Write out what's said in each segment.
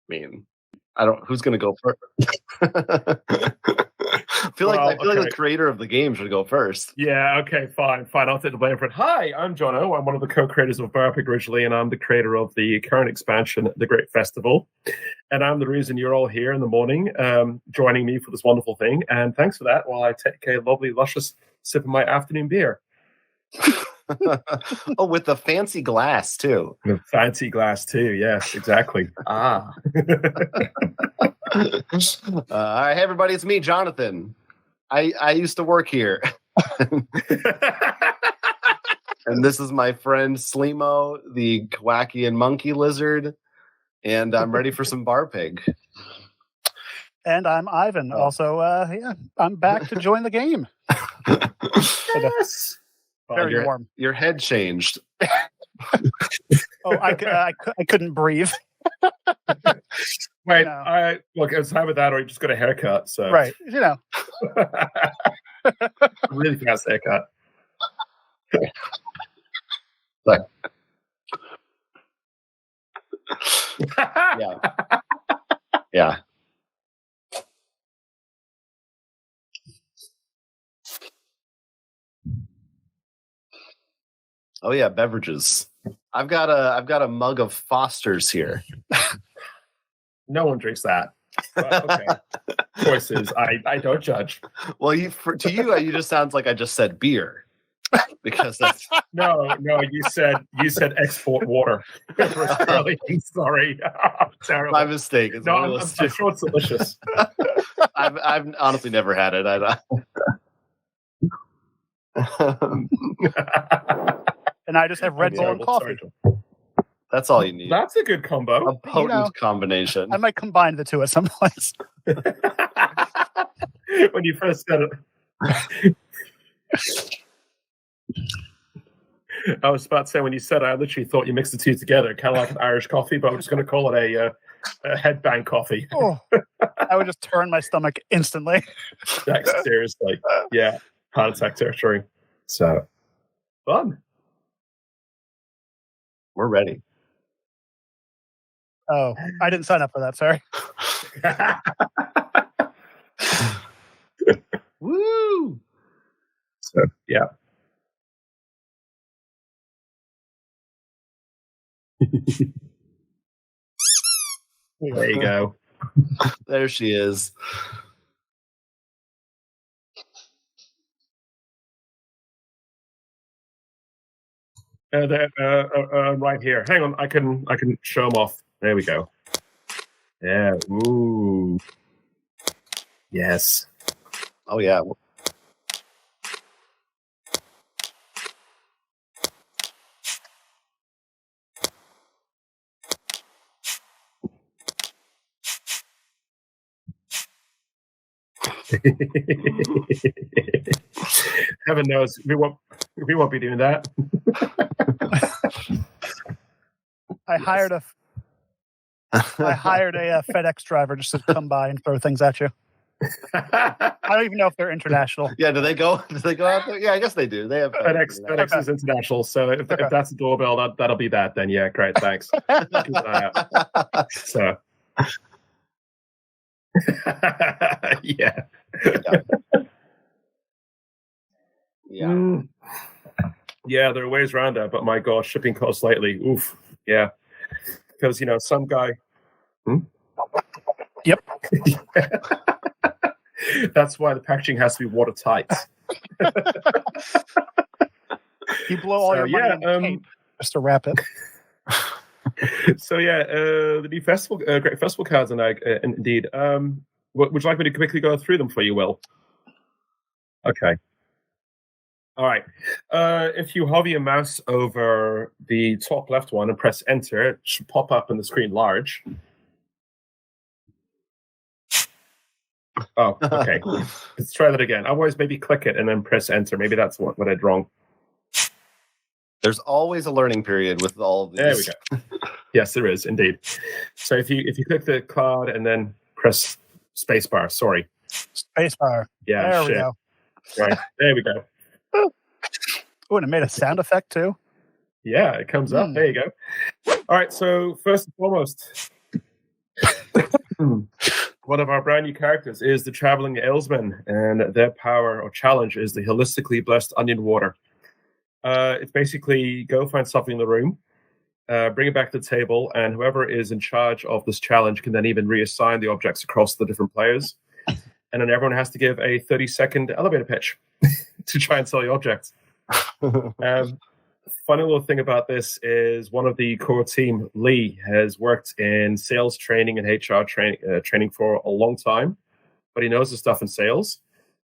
mean, I don't. Who's going to go first? I feel like the creator of the game should go first. Yeah. Okay. Fine. I'll take the blame for it. Hi, I'm Jono. I'm one of the co-creators of BARPIG originally, and I'm the creator of the current expansion, The Great Festival. And I'm the reason you're all here in the morning, joining me for this wonderful thing. And thanks for that. While I take a lovely, luscious sip of my afternoon beer. Oh, with the fancy glass too. The fancy glass too. Yes, exactly. All right, hey everybody, it's me, Jonathan. I used to work here. And this is my friend Slimo, the Kwakian monkey lizard, and I'm ready for some BARPIG. And I'm Ivan. Also, I'm back to join the game. Yes. Very warm. Your head changed. I couldn't breathe. Wait, look, it's time with that, or you just got a haircut. So right, really fast haircut. Yeah. Oh yeah, beverages. I've got a mug of Foster's here. No one drinks that. But, okay. Choices. I don't judge. Well, to you, you just sounds like I just said beer. Because that's no. You said export water. Sorry, terrible. My mistake. I'm sure it's delicious. I've honestly never had it. And I just have Red Bull and coffee. That's all you need. That's a good combo. A potent combination. I might combine the two at some point. When you first said it. I was about to say, when you said it, I literally thought you mixed the two together, kind of like an Irish coffee, but I'm just going to call it a headbang coffee. Oh, I would just turn my stomach instantly. Seriously. Yeah. Heart attack territory. So, fun. We're ready. Oh, I didn't sign up for that. Sorry. Woo! So, yeah. There you go. There she is. Right here. Hang on, I can show them off. There we go. Yeah. Ooh. Yes. Oh yeah. Heaven knows we won't be doing that. I hired a FedEx driver just to come by and throw things at you. I don't even know if they're international. Yeah, do they go out there? Yeah, I guess they do. They have FedEx is international, so if that's a doorbell, that'll be that then. Yeah, great, thanks. Keep an eye out. So yeah. Yeah. Yeah, there are ways around that, but my gosh, shipping costs lately. Oof. Yeah. Because some guy. Yep. That's why the packaging has to be watertight. You blow all your money on tape just to wrap it. So yeah, the new festival, great festival cards, and indeed. Would you like me to quickly go through them for you, Will? Okay. All right. If you hover your mouse over the top left one and press enter, it should pop up on the screen large. Oh, okay. Let's try that again. Otherwise, maybe click it and then press enter. Maybe that's what I did wrong. There's always a learning period with all of these. There we go. Yes, there is indeed. So if you click the card and then press spacebar, sorry. Spacebar. Yeah, there we go. Right, there we go. Oh, and it made a sound effect too. Yeah, it comes up. There you go. All right, so first and foremost, One of our brand new characters is the Traveling Alesman, and their power or challenge is the holistically blessed onion water. It's basically go find something in the room, bring it back to the table, and whoever is in charge of this challenge can then even reassign the objects across the different players. And then everyone has to give a 30-second elevator pitch to try and sell the objects. Funny little thing about this is one of the core team, Lee, has worked in sales training and HR training for a long time, but he knows the stuff in sales.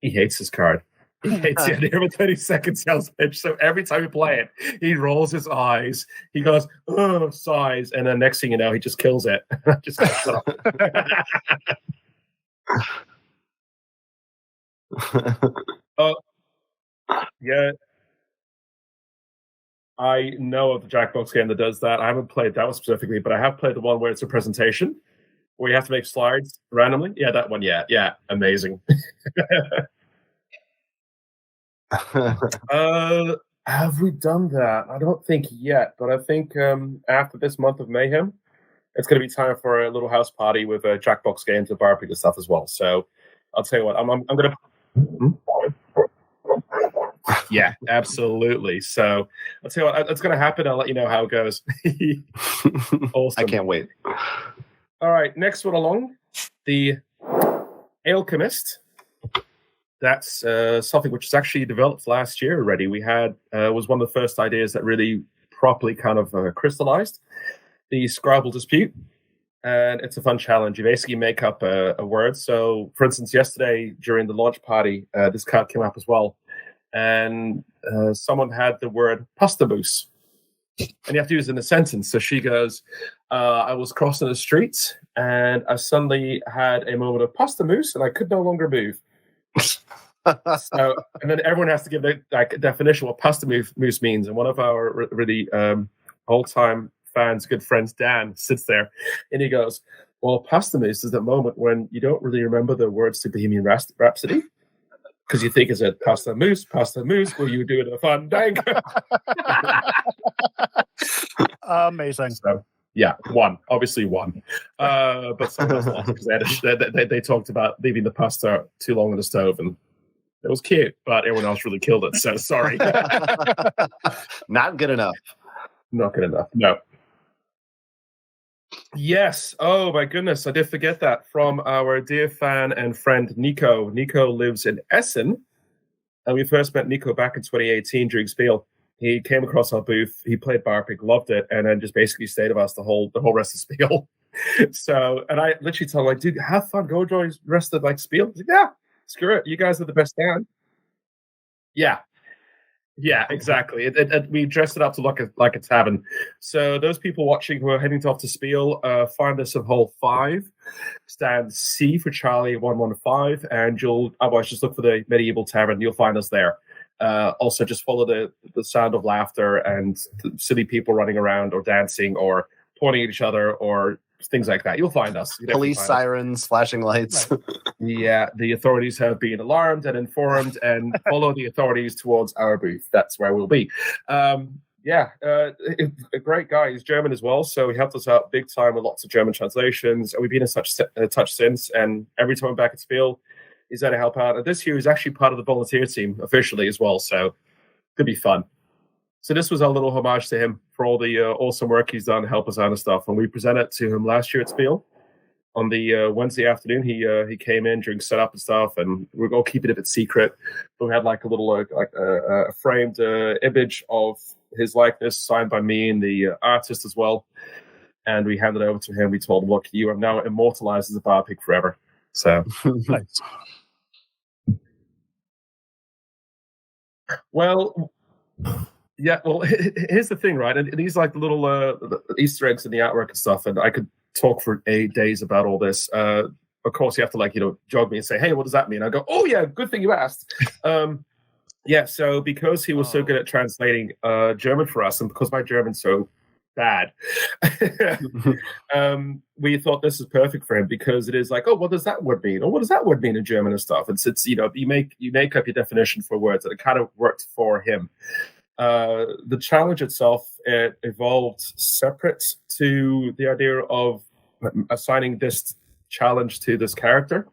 He hates his card. He hates the idea of a 30-second sales pitch. So every time you play it, he rolls his eyes. He goes, oh, sighs. And then next thing you know, he just kills it. Just goes, shut up. Yeah. I know of the Jackbox game that does that. I haven't played that one specifically, but I have played the one where it's a presentation where you have to make slides randomly. Yeah, that one. Yeah, amazing. Have we done that? I don't think yet, but I think after this month of Mayhem, it's going to be time for a little house party with Jackbox games and BARPIG and stuff as well. So I'll tell you what, I'm going to. Yeah, absolutely. So I'll tell you what, it's going to happen. I'll let you know how it goes. Awesome. I can't wait. All right, next one along, the Alchemist. That's something which was actually developed last year already. We had was one of the first ideas that really properly kind of crystallized the Scrabble dispute. And it's a fun challenge. You basically make up a word. So, for instance, yesterday during the launch party, this card came up as well. And someone had the word pasta mousse. And you have to use it in a sentence. So she goes, I was crossing the street and I suddenly had a moment of pasta mousse and I could no longer move. So, and then everyone has to give the definition of what pasta mousse means. And one of our really old-time fans, good friends, Dan, sits there and he goes, well, pasta mousse is that moment when you don't really remember the words to Bohemian Rhapsody. Because you think, is it pasta mousse, will you do it a fun dang? Amazing. So, yeah, obviously one. But someone else lost because they talked about leaving the pasta too long on the stove, and it was cute, but everyone else really killed it, so sorry. Not good enough. Not good enough, no. Yes. Oh my goodness, I did forget that from our dear fan and friend Nico. Nico lives in Essen, and we first met Nico back in 2018 during Spiel. He came across our booth, he played BARPIG, loved it, and then just basically stayed with us the whole rest of Spiel. So, and I literally told him, like, dude, have fun, go enjoy the rest of Spiel. He's like, yeah, screw it, you guys are the best band. Yeah, exactly. We dressed it up to look like a tavern. So those people watching who are heading off to Spiel, find us at hall 5, stand C for Charlie 115, and you'll otherwise just look for the Medieval Tavern. You'll find us there. Also, just follow the sound of laughter and silly people running around or dancing or pointing at each other or things like that. You'll find us. Police sirens, flashing lights. Right. Yeah, the authorities have been alarmed and informed, and follow the authorities towards our booth. That's where we'll be. A great guy. He's German as well, so he helped us out big time with lots of German translations, and we've been in touch since. And every time I'm back at Spiel, he's there to help out. And this year, he's actually part of the volunteer team officially as well, so could be fun. So this was our little homage to him for all the awesome work he's done to help us out and stuff. And we presented to him last year at Spiel. On the Wednesday afternoon, he came in during setup and stuff, and we're going to keep it a bit secret. But we had like a little a framed image of his likeness signed by me and the artist as well. And we handed it over to him. We told him, look, you are now immortalized as a BARPIG forever. So, Nice. Well, yeah, well, here's the thing, right? And these like the little the Easter eggs in the artwork and stuff, and I could talk for 8 days about all this. Of course, you have to jog me and say, hey, what does that mean? I go, oh, yeah, good thing you asked. Yeah, so because he was so good at translating German for us, and because my German's so bad, we thought this is perfect for him because it is like, oh, what does that word mean? Or what does that word mean in German and stuff? It's you make up your definition for words, and it kind of worked for him. The challenge itself, it evolved separate to the idea of assigning this challenge to this character.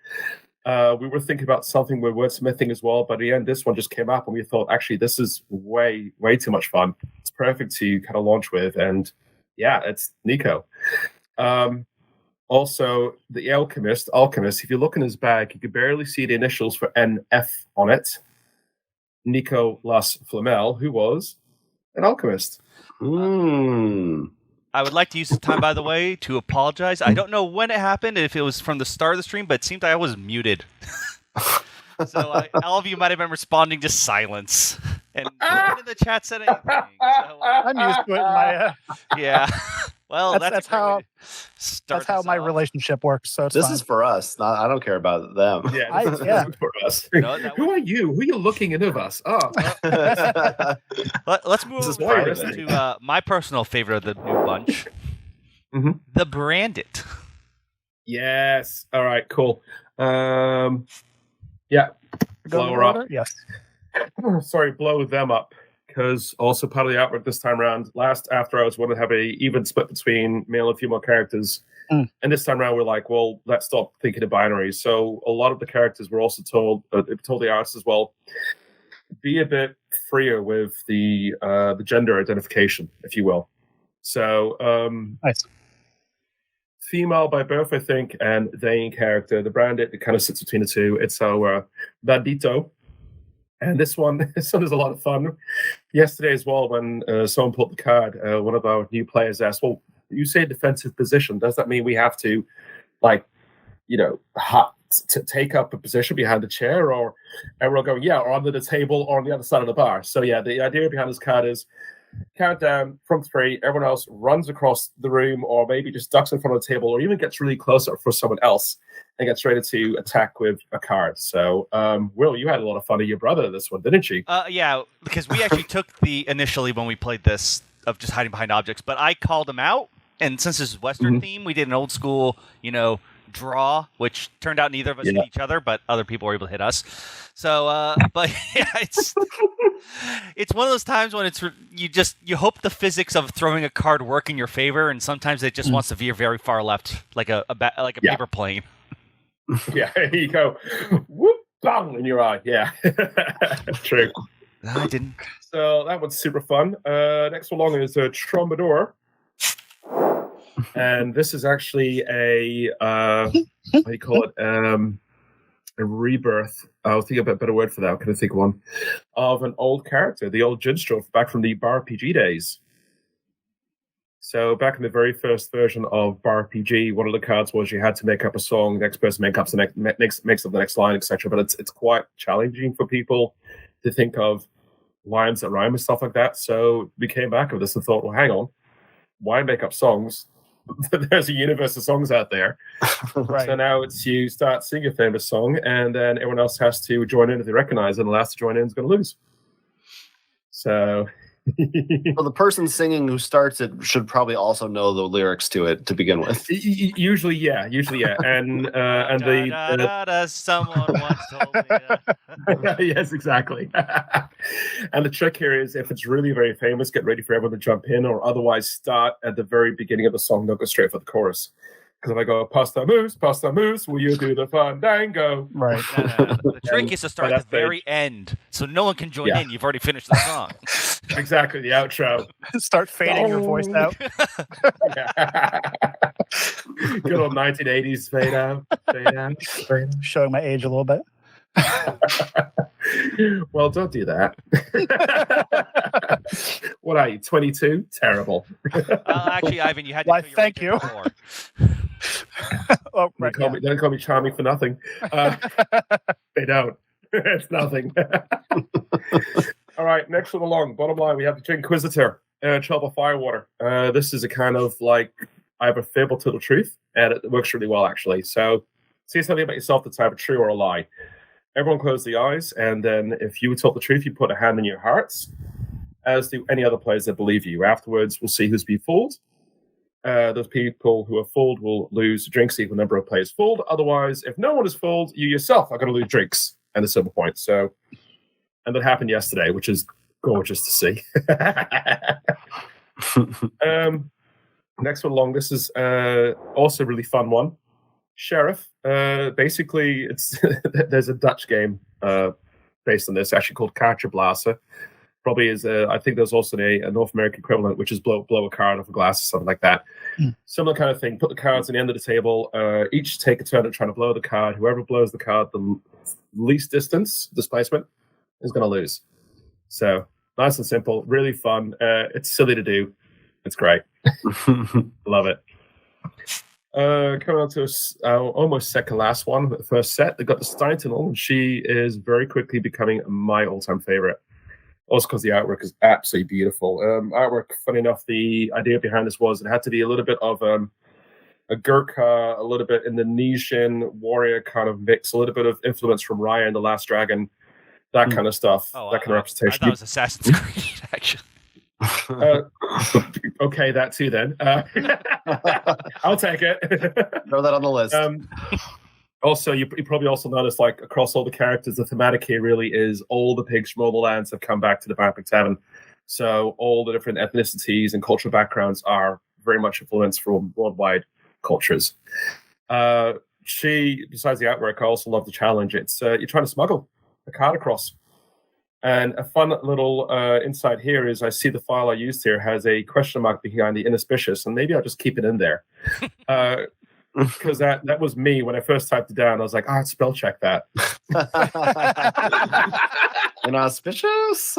We were thinking about something with wordsmithing as well, but in the end, this one just came up, and we thought, actually, this is way too much fun. It's perfect to kind of launch with, and yeah, it's Nico. Also, the alchemist. If you look in his bag, you can barely see the initials for NF on it. Nico Las Flamel, who was an alchemist. I would like to use this time, by the way, to apologize. I don't know when it happened, if it was from the start of the stream, but it seemed I was muted. So all of you might have been responding to silence. And no one in the chat said anything. So, I'm used to it in my yeah. Well, that's how my off. relationship works. So This fine. is for us. I don't care about them. Yeah, this is for us. No, Who are you? Who are you looking into us? Oh. Let's move over to my personal favorite of the new bunch, the Branded. Yes. All right. Cool. Yeah. Blow her up. Yes. Sorry, blow them up. Because also part of the artwork this time around, after I was wanting to have a even split between male and female characters. And this time around, we're like, well, let's stop thinking of binaries. So a lot of the characters were also told the artists as well, be a bit freer with the gender identification, if you will. So nice. Female by birth, I think, and they character. The Branded, it kind of sits between the two. It's our Bandito. And this one is a lot of fun. Yesterday as well, when someone pulled the card, one of our new players asked, well, you say defensive position. Does that mean we have to, take up a position behind the chair? And we're all going, yeah, or under the table or on the other side of the bar. So, yeah, the idea behind this card is count down from 3. Everyone else runs across the room or maybe just ducks in front of the table or even gets really close for someone else and gets ready to attack with a card. So, Will, you had a lot of fun with your brother this one, didn't you? Yeah, because we actually took the initially when we played this of just hiding behind objects, but I called him out, and since this is Western theme, we did an old school, draw, which turned out neither of us hit each other, but other people were able to hit us. So, but yeah, it's one of those times when you hope the physics of throwing a card work in your favor, and sometimes it just wants to veer very far left, like a paper plane. Yeah, you go, whoop, bang, in your eye. Yeah, true. No, I didn't. So that one's super fun. Next one along is a Troubadour. And this is actually a, what do you call it? A rebirth. I'll think of a better word for that. I couldn't think of one. Of an old character, the old Jinstrel back from the BARPIG days. So back in the very first version of BARPIG, one of the cards was you had to make up a song, the next person makes up the next line, etc. But it's quite challenging for people to think of lines that rhyme and stuff like that. So we came back with this and thought, well, hang on, why make up songs? There's a universe of songs out there. Right. So now it's you start singing a famous song, and then everyone else has to join in if they recognize it, and the last to join in is going to lose. So... Well, the person singing who starts it should probably also know the lyrics to it to begin with. Usually, yeah. And someone once told me. Yes, exactly. And the trick here is, if it's really very famous, get ready for everyone to jump in, or otherwise start at the very beginning of the song. Don't go straight for the chorus. Because if I go, pasta moose, will you do the fandango? Right. No. The trick is to start at the very end, so no one can join in. You've already finished the song. Exactly, the outro. Start fading your voice out. Good old 1980s fade out. Showing my age a little bit. Well, don't do that. What are you, 22? Terrible. Actually, Ivan, you had to. Why, thank you. Oh, right, Don't call me charming for nothing. They don't. It's nothing. All right, next one along. Bottom line, we have the Inquisitor, Trouble Firewater. This is a kind of like, I have a fable to the truth, and it works really well, actually. So, say something about yourself that's either true or a lie. Everyone close the eyes, and then if you were told the truth, you put a hand in your hearts, as do any other players that believe you. Afterwards, we'll see who's been fooled. Those people who are fooled will lose drinks, equal number of players fooled. Otherwise, if no one is fooled, you yourself are going to lose drinks, and a silver point. So, and that happened yesterday, which is gorgeous to see. Next one along, this is also a really fun one. Sheriff. Basically, it's there's a Dutch game based on this, actually called Kaartje Blazen. Probably is. I think there's also a North American equivalent, which is blow a card off a glass or something like that. Similar kind of thing. Put the cards on the end of the table. Each take a turn at trying to blow the card. Whoever blows the card the least distance displacement is going to lose. So nice and simple, really fun. It's silly to do. It's great. Love it. Coming on to almost second last one, but the first set, they got the Steintinel, and she is very quickly becoming my all-time favorite. Also because the artwork is absolutely beautiful. Artwork, funny enough, the idea behind this was it had to be a little bit of a Gurkha, a little bit Indonesian warrior kind of mix, a little bit of influence from Raya and the Last Dragon, that kind of stuff, that kind of representation. I thought it was Assassin's Creed, actually. Okay, that too then. I'll take it. Throw that on the list. Also, you probably also noticed, like, across all the characters, the thematic here really is all the pigs from all the lands have come back to the BARPIG Tavern. So all the different ethnicities and cultural backgrounds are very much influenced from worldwide cultures. She, besides the artwork, I also love the challenge. It's you're trying to smuggle a card across. And a fun little insight here is I see the file I used here has a question mark behind the inauspicious, and maybe I'll just keep it in there. Because that was me when I first typed it down. I was like, I'd spell check that. Inauspicious?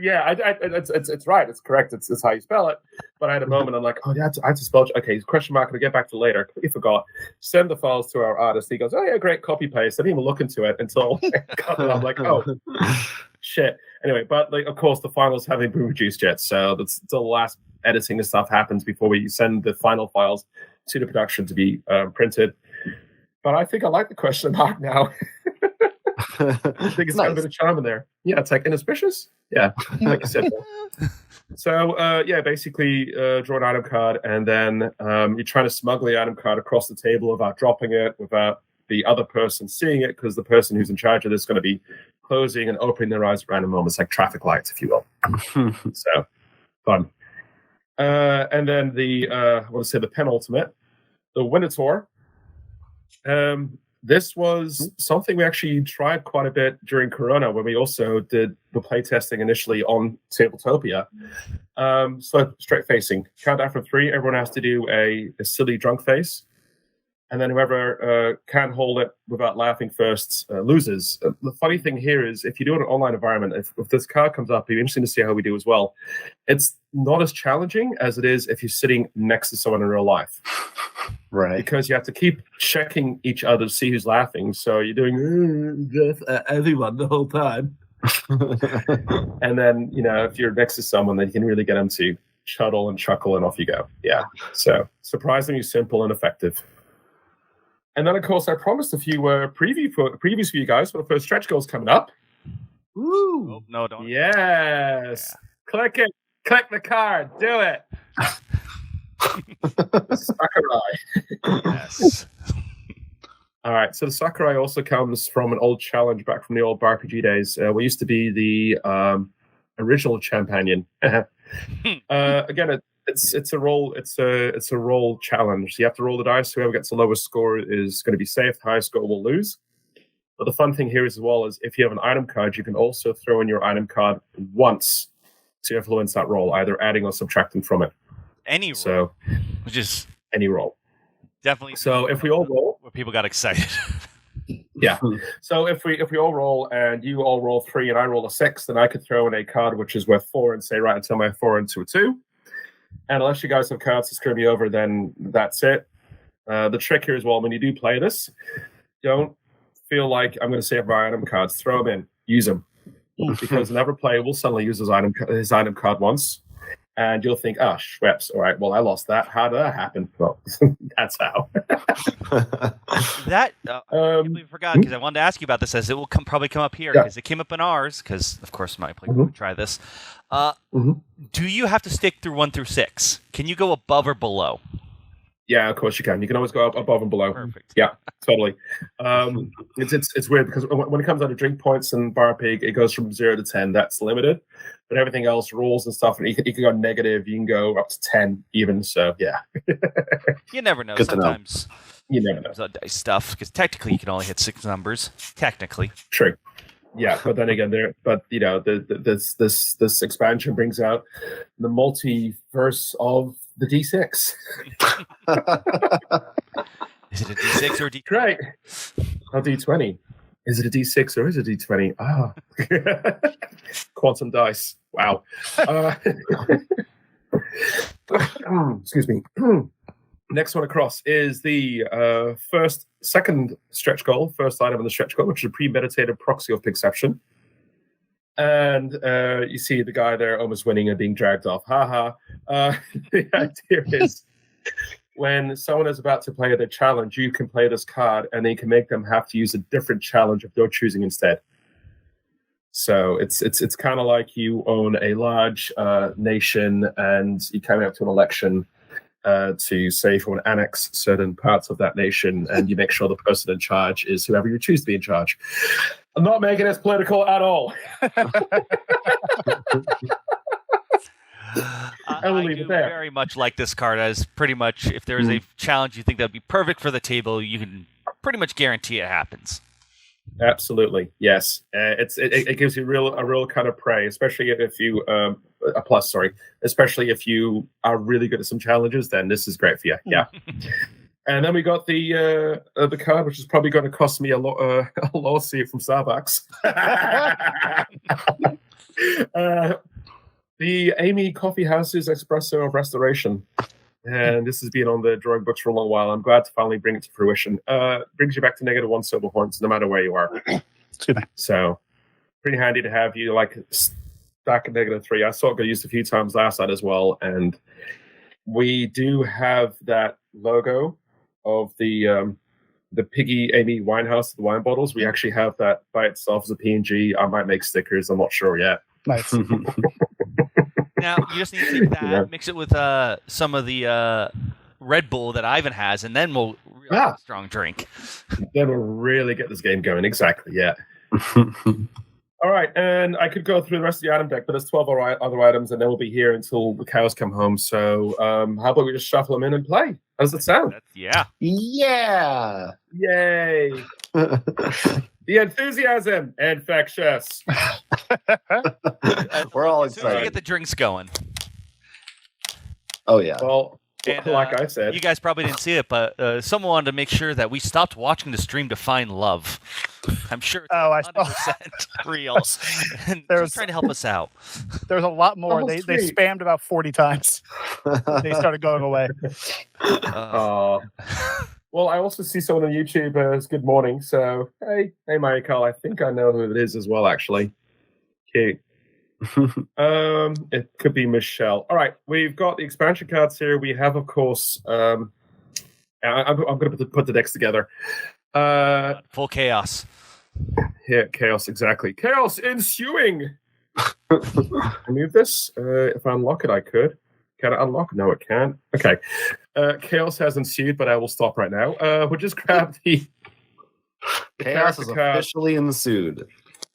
Yeah, it's right. It's correct. It's how you spell it. But I had a moment. I'm like, I had to spell check. Okay, question mark. I'll get back to later. Completely forgot. Send the files to our artist. He goes, oh yeah, great. Copy paste. I didn't even look into it until I'm like, oh shit. Anyway, but like, of course, the finals haven't been reduced yet, so that's the last editing and stuff happens before we send the final files to the production to be printed. But I think I like the question mark now. I think it's got a bit of charm in there. Yeah, it's like inauspicious. Yeah, like you said. So, basically draw an item card, and then you're trying to smuggle the item card across the table without dropping it, without the other person seeing it, because the person who's in charge of this is going to be closing and opening their eyes at random moments, like traffic lights, if you will. So, fun. And then the penultimate, the Winnotor. This was something we actually tried quite a bit during Corona, when we also did the playtesting initially on Tabletopia. So straight facing, count down from 3. Everyone has to do a silly drunk face. And then whoever can't hold it without laughing first loses. The funny thing here is, if you do it in an online environment, if this card comes up, it'd be interesting to see how we do as well. It's not as challenging as it is if you're sitting next to someone in real life. Right. Because you have to keep checking each other to see who's laughing. So you're doing everyone the whole time. And then, if you're next to someone, then you can really get them to chuddle and chuckle, and off you go. Yeah. So surprisingly simple and effective. And then, of course, I promised a few previews for you guys for the first stretch goals coming up. Woo! Oh, no, don't. Yes. Yeah. Click it. Click the card. Do it. Sakurai. Yes. All right. So the Sakurai also comes from an old challenge back from the old BARPG days. We used to be the original champion. Again, it's a roll challenge. You have to roll the dice. Whoever gets the lowest score is going to be safe. The highest score will lose. But the fun thing here as well is, if you have an item card, you can also throw in your item card once to influence that roll, either adding or subtracting from it. Any roll, so, which is any roll. Definitely. So if we all roll, where people got excited. Yeah. So if we all roll, and you all roll 3 and I roll a 6, then I could throw in a card which is worth 4 and say, right, I turn my 4 into a 2. And unless you guys have cards to screw me over, then that's it. The trick here as well, when you do play this, don't feel like I'm going to save my item cards. Throw them in. Use them. Because another player will suddenly use his item card once, and you'll think, oh, Schweppes, all right, well, I lost that. How did that happen? Well, that's how. I completely forgot, because I wanted to ask you about this, as it will probably come up here, because it came up in ours, because, of course, my player would try this. Do you have to stick through 1 through 6? Can you go above or below? Yeah, of course you can. You can always go up above and below. Perfect. Yeah, totally. It's weird, because when it comes down to drink points in BARPIG, it goes from 0 to 10. That's limited. But everything else, rules and stuff, and you can go negative. You can go up to 10 even. So, yeah. You never know. Good Sometimes You never know. There's dice stuff because technically you can only hit 6 numbers. Technically. True. Yeah, but then again, this expansion brings out the multiverse of the D6. Is it a D6 or a D20? Great. A D20. Is it a D6 or is it a D20? Ah. Quantum dice. Wow. Excuse me. Next one across is the second stretch goal, first item on the stretch goal, which is a premeditated proxy of Pigception. And you see the guy there almost winning and being dragged off. Haha. The idea is when someone is about to play their challenge, you can play this card and then you can make them have to use a different challenge of their choosing instead. So it's kind of like you own a large nation and you come out to an election to say if you want to annex certain parts of that nation, and you make sure the person in charge is whoever you choose to be in charge. I'm not making this political at all. I do very much like this card as pretty much if there's a challenge you think that would be perfect for the table, you can pretty much guarantee it happens. Absolutely, yes. It gives you a real kind of prey, especially if you a plus. Sorry, especially if you are really good at some challenges, then this is great for you. Yeah. And then we got the card, which is probably going to cost me a lawsuit from Starbucks. The Amy Coffee House's Espresso of Restoration. And this has been on the drawing books for a long while. I'm glad to finally bring it to fruition. Brings you back to -1 silver points, no matter where you are. So, pretty handy to have you like stack at -3. I saw it get used a few times last night as well. And we do have that logo of the Piggy Amy Winehouse, the wine bottles. We actually have that by itself as a PNG. I might make stickers. I'm not sure yet. Nice. Now, you just need to take that, mix it with some of the Red Bull that Ivan has, and then we'll really have a strong drink. Then we'll really get this game going. Exactly, yeah. All right, and I could go through the rest of the item deck, but there's 12 other items, and then we'll be here until the cows come home. So how about we just shuffle them in and play? How does it sound? Yeah. Yay! The enthusiasm, infectious. We're all As soon as we excited. get the drinks going. Oh, yeah. Well, And, like I said, you guys probably didn't see it, but someone wanted to make sure that we stopped watching the stream to find love. I'm sure it's I saw 100% real. And There's- just trying to help us out. There's a lot more. Oh, They sweet. spammed about 40 times. They started going away. well, I also see someone on YouTube as good morning. So, hey, Mario Carl, I think I know who it is as well, actually. Cute. It could be Michelle. All right, we've got the expansion cards here. We have, of course, I'm going to put the decks together. Full chaos. Here, chaos, exactly. Chaos ensuing. Move this. If I unlock it, I could. Can I unlock? No, it can't. Okay. Chaos has ensued, but I will stop right now. We'll just grab the Chaos is card. officially ensued.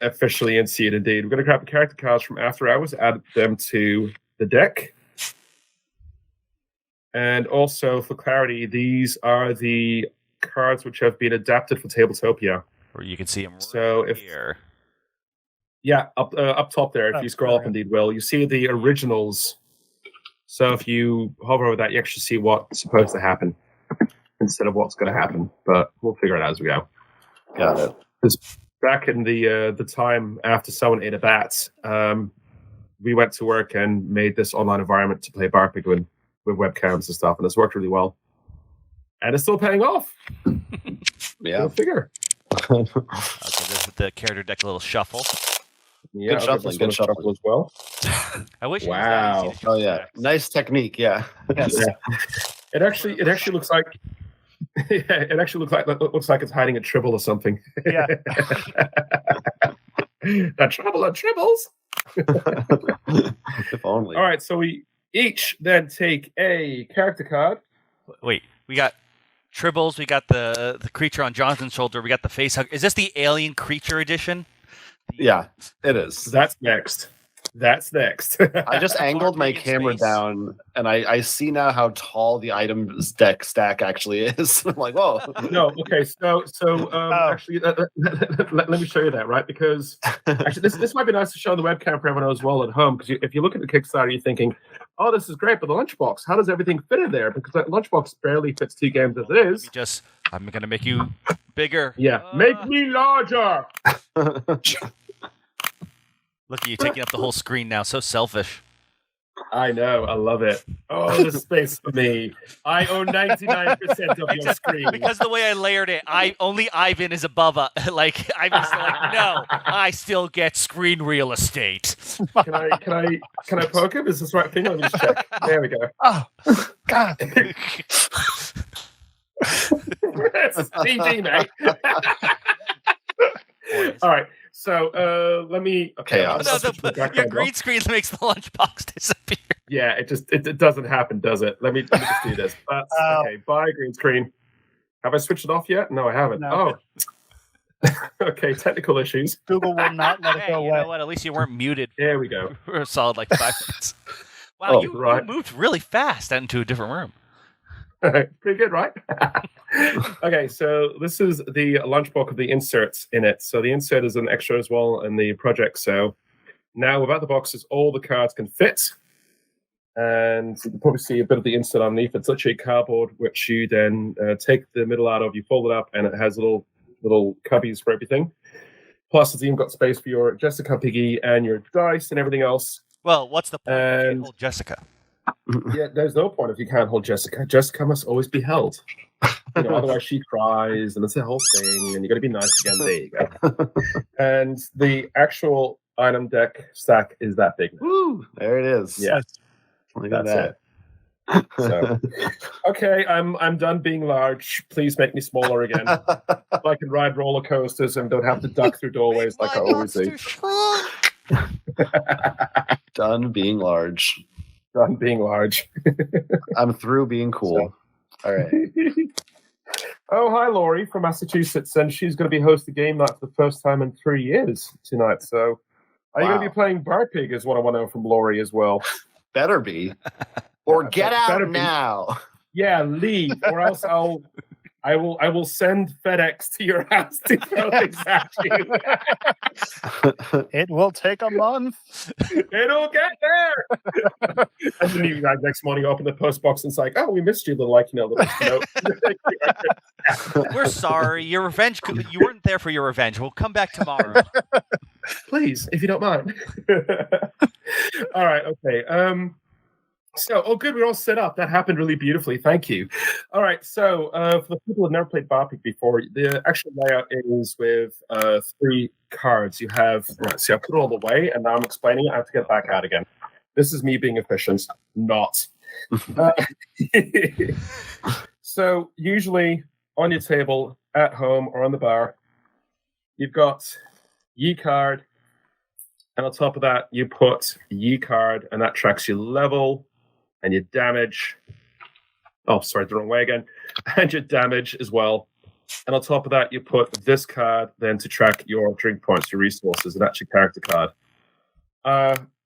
Officially ensued, indeed. We're going to grab the character cards from After Hours, add them to the deck. And also, for clarity, these are the cards which have been adapted for Tabletopia. Or you can see them So if here. Yeah, up top there. If you scroll up, indeed, Will, you see the originals. So if you hover over that, you actually see what's supposed to happen instead of what's going to happen. But we'll figure it out as we go. Got it. Because back in the time after someone ate a bat, we went to work and made this online environment to play BARPIG with webcams and stuff, and it's worked really well. And it's still paying off. Yeah. Go figure. Okay, this with the character deck, a little shuffle. Yeah, Good shuffling, good shuffling. as well. I wish. Wow. It was that easy to Oh, choose yeah. decks. Nice technique. Yeah. Yes. Yeah. It actually looks like it actually looks like it's hiding a tribble or something. Yeah. That tribble and tribbles. If only. All right, so we each then take a character card. Wait, we got Tribbles, we got the creature on Jonathan's shoulder, we got the face hug. Is this the alien creature edition? Yeah, it is. That's next. That's next. I just angled my BARPIG in camera space. down, and I see now how tall the item deck stack actually is. I'm like, whoa. No, okay. So actually, let me show you that, right? Because actually, this might be nice to show on the webcam for everyone as well at home. Because if you look at the Kickstarter, you're thinking, "Oh, this is great," but the lunchbox, how does everything fit in there? Because that lunchbox barely fits 2 games as it is. I'm gonna make you bigger. Yeah, make me larger. Look at you taking up the whole screen now. So selfish. I know, I love it. Oh, the space for me. I own 99% of your screen. Because the way I layered it, only Ivan is above. Like Ivan's still like, no, I still get screen real estate. Can I poke him? Is this the right thing? Let me just check. There we go. Oh, God. It's PG, mate. All right. So let me. Okay. Your green screen makes the lunchbox disappear. Yeah, it doesn't happen, does it? Let me just do this. Okay. Bye, green screen. Have I switched it off yet? No, I haven't. No. Oh. Okay. Technical issues. Google will not let it Hey, go you away. know what? At least you weren't muted There we go. for a solid like 5 minutes. Wow, you moved really fast into a different room. Pretty good, right? Okay, so this is the lunchbox of the inserts in it. So the insert is an extra as well in the project. So now without the boxes, all the cards can fit. And you can probably see a bit of the insert underneath. It's literally cardboard, which you then take the middle out of, you fold it up, and it has little cubbies for everything. Plus, it's even got space for your Jessica Piggy and your dice and everything else. Well, what's the point? You can't hold Jessica. Yeah, there's no point if you can't hold Jessica. Jessica must always be held. Otherwise she cries, and it's the whole thing, and you got to be nice again. There you go. And the actual item deck stack is that big. Woo! There it is. Yeah, look at that's that. it. So, okay, I'm done being large. Please make me smaller again. So I can ride roller coasters and don't have to duck through doorways like I always do. Done being large. Done being large. I'm through being cool. All right. Oh, hi, Laurie from Massachusetts, and she's going to be hosting game night for the first time in 3 years tonight. So, are you going to be playing BARPIG? Is what I want to know from Laurie as well. Better be, or get out be. now. Yeah, leave, or else I will send FedEx to your house to throw things at you. It will take a month. It'll get there. And then you guys next morning open the post box and it's like, oh, we missed you, little note. We're sorry. Your revenge. You weren't there for your revenge. We'll come back tomorrow. Please, if you don't mind. All right. Okay. So, good, we're all set up. That happened really beautifully. Thank you. All right, so for the people who've never played BARPIG before, the actual layout is with 3 cards. You have, see, I put it all the way, and now I'm explaining it. I have to get back out again. This is me being efficient, not. So, usually on your table, at home, or on the bar, you've got Yi card, and on top of that, you put Yi card, and that tracks your level and your damage. Oh, sorry, the wrong way again. And your damage as well. And on top of that, you put this card then to track your drink points, your resources, and that's your character card.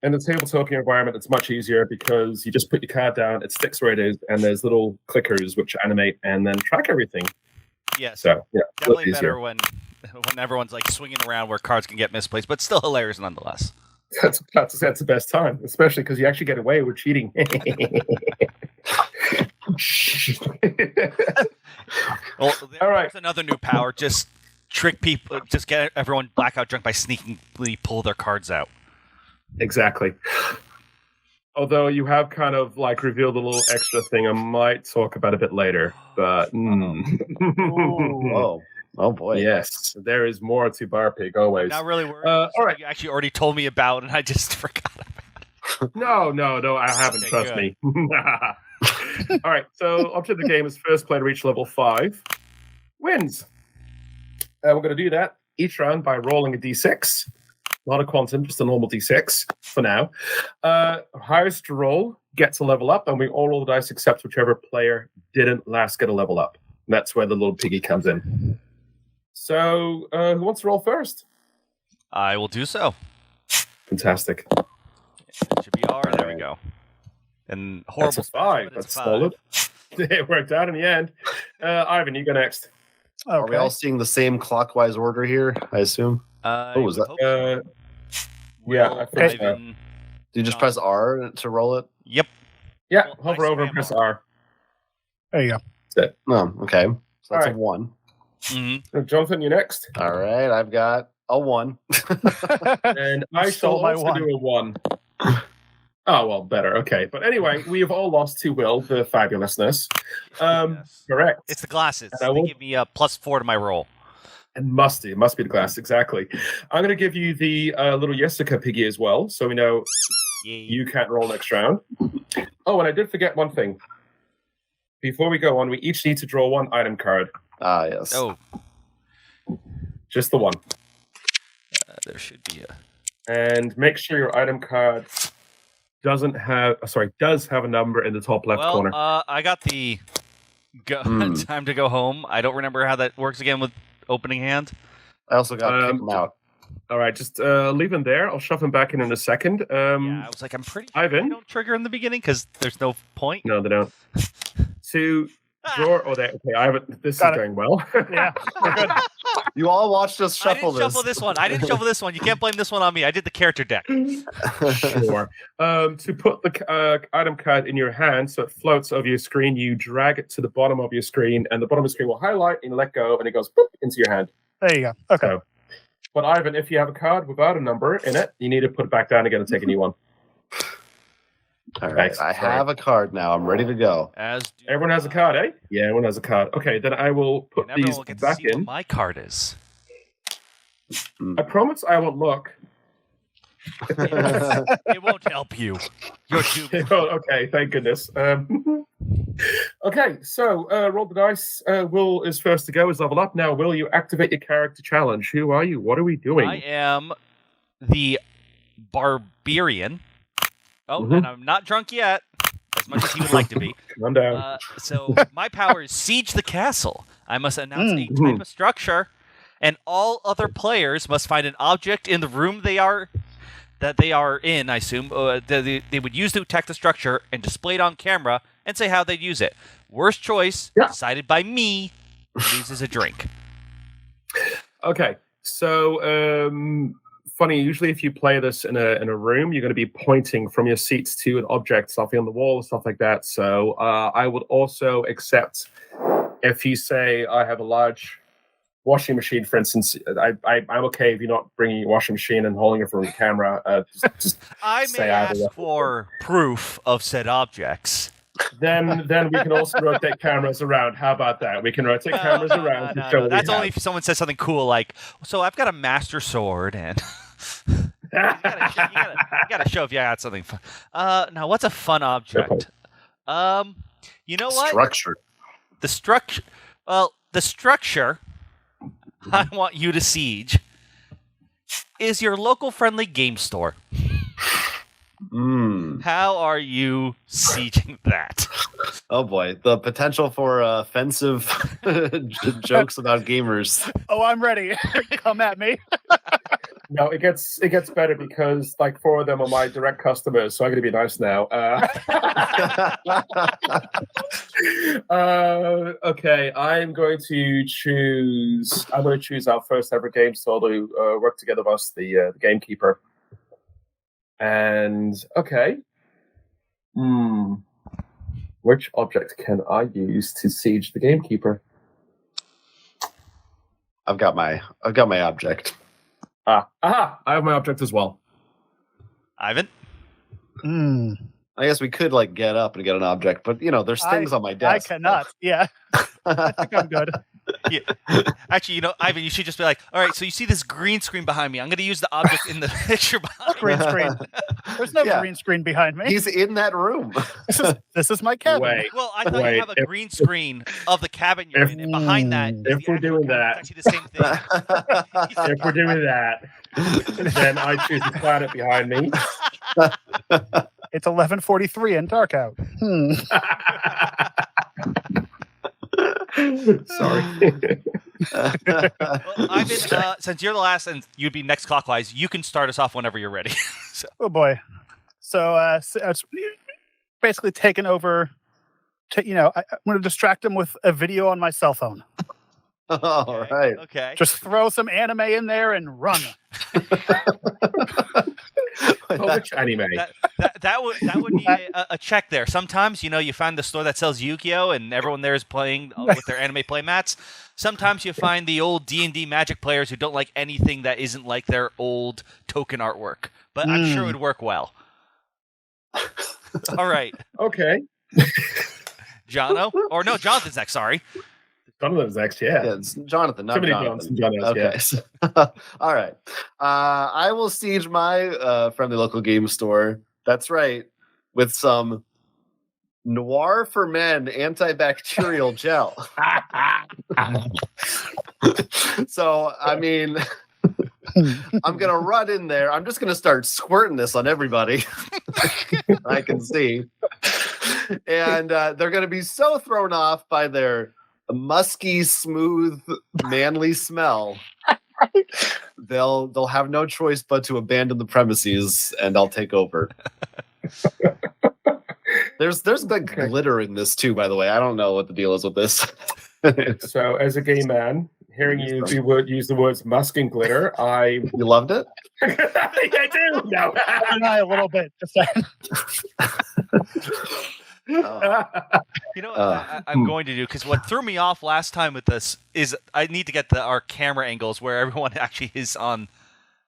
In the tabletop environment, it's much easier because you just put your card down, it sticks where it is, and there's little clickers which animate and then track everything. Yes. So, yeah, definitely better when everyone's like swinging around where cards can get misplaced, but still hilarious nonetheless. That's the best time, especially because you actually get away with cheating. Well, all right. There's another new power. Just trick people. Just get everyone blackout drunk by sneakily pull their cards out. Exactly. Although you have kind of like revealed a little extra thing I might talk about a bit later, but Oh boy. Yes, there is more to BARPIG always. Not really worried. All right. You actually already told me about, and I just forgot about it. No, I haven't. Okay, trust good. me. All right. So, object of the game is first player to reach level 5 wins. We're going to do that each round by rolling a d6, not a quantum, just a normal d6 for now. Highest to roll gets a level up, and we all roll the dice except whichever player didn't last get a level up. And that's where the little piggy comes in. So, who wants to roll first? I will do so. Fantastic. It should be R. There we Alright. go. And horrible. That's a 5. but it's That's a 5. solid. It worked out in the end. Ivan, you go next. Are we Okay. all seeing the same clockwise order here? I assume. I was would that? hope so. Yeah, Will, I think so. Ivan- Do you just press R to roll it? Yep. Yeah, Well, hover I over and spam press R. R. There you go. No. Okay. So that's Alright. a 1. Mm-hmm. Jonathan, you're next. All right. I've got a 1. And I shall stole my also 1. do a 1. Oh, well, better. Okay. But anyway, we have all lost to Will, the fabulousness. Yes. Correct. It's the glasses. And I They will- give me a +4 to my roll. It must be the glass, exactly. I'm going to give you the little Jessica piggy as well, so we know Yay. you can't roll next round. Oh, and I did forget one thing. Before we go on, we each need to draw 1 item card. Ah, yes. Oh, Just the 1. there should be a. And make sure your item card does have a number in the top left Well, corner. I got the time to go home. I don't remember how that works again with opening hand. I also got to kick him out. All right, just leave him there. I'll shove him back in a second. Yeah, I was like, I'm pretty sure Ivan? they don't trigger in the beginning because there's no point. No, they don't. To draw. Oh, okay. I haven't. This Got is it. going well. Yeah, we're good. You all watched us I shuffle didn't shuffle this one. I didn't shuffle this one. You can't blame this one on me. I did the character deck. Sure. To put the item card in your hand so it floats over your screen, you drag it to the bottom of your screen, and the bottom of the screen will highlight and you let go, and it goes boop, into your hand. There you go. Okay. So, but Ivan, if you have a card without a number in it, you need to put it back down again and take a new one. All right. Thanks. I have a card now. I'm ready to go. As do Everyone has a card, eh? Yeah, everyone has a card. Okay, then I will put And everyone these will get to back see what in. my card is. I promise I won't look. It won't help you. You're doomed. Oh, okay, thank goodness. Okay, so roll the dice. Will is first to go, is level up. Now, Will, you activate your character challenge. Who are you? What are we doing? I am the barbarian. Oh, Mhm. and I'm not drunk yet, as much as he would like to be. Calm down. So my power is siege the castle. I must announce a Mhm. type of structure, and all other players must find an object in the room they are in. I assume they would use to attack the structure and display it on camera and say how they'd use it. Worst choice Yeah. decided by me loses a drink. Okay, so funny. Usually, if you play this in a room, you're going to be pointing from your seats to an object, something on the wall, stuff like that. So I would also accept if you say I have a large washing machine, for instance. I'm okay if you're not bringing your washing machine and holding it from the camera. Just I may say either. ask for proof of said objects. then we can also rotate cameras around. How about that? We can rotate cameras around to show No. what That's we only if someone says something cool like, "So I've got a master sword," and you gotta show if you got something fun. Now what's a fun object? You know what? Structure. The structure. Well, the structure I want you to siege is your local friendly game store. How are you sieging that? Oh boy, the potential for offensive jokes about gamers. Oh, I'm ready. Come at me. No, it gets better because like 4 of them are my direct customers, so I'm going to be nice now. Okay, I'm going to choose our first ever game store to work together with us, the gamekeeper. And okay, which object can I use to siege the gamekeeper? I've got my object. I have my object as well. Ivan? I guess we could like get up and get an object, but there's things on my I desk. cannot. Yeah. I think I'm good. Yeah. Actually, Ivan, you should just be like, all right, so you see this green screen behind me. I'm going to use the object in the picture behind me. Green screen. There's no Yeah. green screen behind me. He's in that room. This is my cabin. Wait, Well, I thought Wait, you have a green screen of the cabin you're in, and behind that is If the we're actual doing cabin. that- It's actually the same thing. if we're doing that, then I choose the planet behind me. It's 11:43 and dark out. Sorry. Well, Ivan, since you're the last and you'd be next clockwise, you can start us off whenever you're ready. So, Oh boy. So it's basically taken over. I'm going to distract them with a video on my cell phone. All right. Okay. Just throw some anime in there and run. Which anime? That would need a check there. Sometimes, you find the store that sells Yu-Gi-Oh! And everyone there is playing with their anime playmats. Sometimes you find the old D&D Magic players who don't like anything that isn't like their old token artwork. But I'm sure it would work well. All right. Okay. Jono? Or no, Jonathan's next, sorry. Jonathan's next, yeah. Yeah, it's Jonathan, not Too many Jonathan. John's, Okay. yeah. All right. I will siege my friendly local game store. That's right. With some Noir for Men antibacterial gel. So, I mean, I'm going to run in there. I'm just going to start squirting this on everybody I can see. And they're going to be so thrown off by their musky, smooth, manly smell. They'll have no choice but to abandon the premises, and I'll take over. There's like glitter in this too, by the way. I don't know what the deal is with this. So, as a gay man, hearing you use the words musk and glitter, You loved it? I do. No. A little bit. Just saying. You know what I'm going to do, because what threw me off last time with this is I need to get our camera angles where everyone actually is on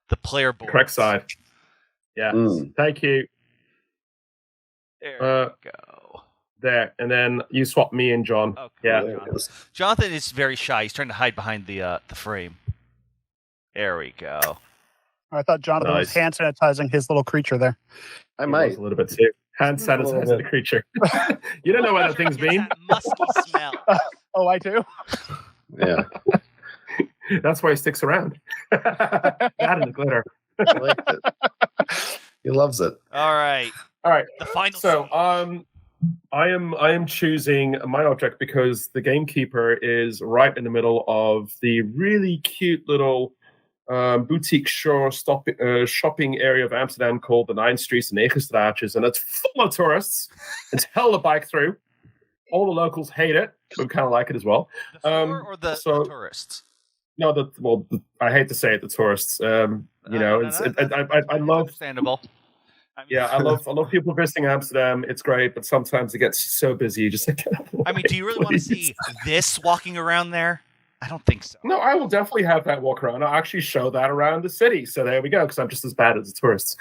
the player board. Correct side. Yeah. Thank you. There we go. There. And then you swap me and John. Okay. Yeah. Jonathan is very shy. He's trying to hide behind the frame. There we go. I thought Jonathan was hand sanitizing his little creature there. I might. A little bit too. Hand sanitizer the creature. You don't know what that thing's been. That musky smell. Oh, I do? Yeah. That's why he sticks around. That and the glitter. I like it. He loves it. All right. The final So, scene. I am choosing my object because the gamekeeper is right in the middle of the really cute little boutique shopping area of Amsterdam called the Nine Streets and Straatjes, and it's full of tourists. It's hell to bike through. All the locals hate it, but kind of like it as well. The store or the tourists? No, I hate to say it, the tourists. I love. Understandable. I love people visiting Amsterdam. It's great, but sometimes it gets so busy. You just like, do you really want to see this walking around there? I don't think so. No, I will definitely have that walk around. I'll actually show that around the city. So there we go, because I'm just as bad as the tourists.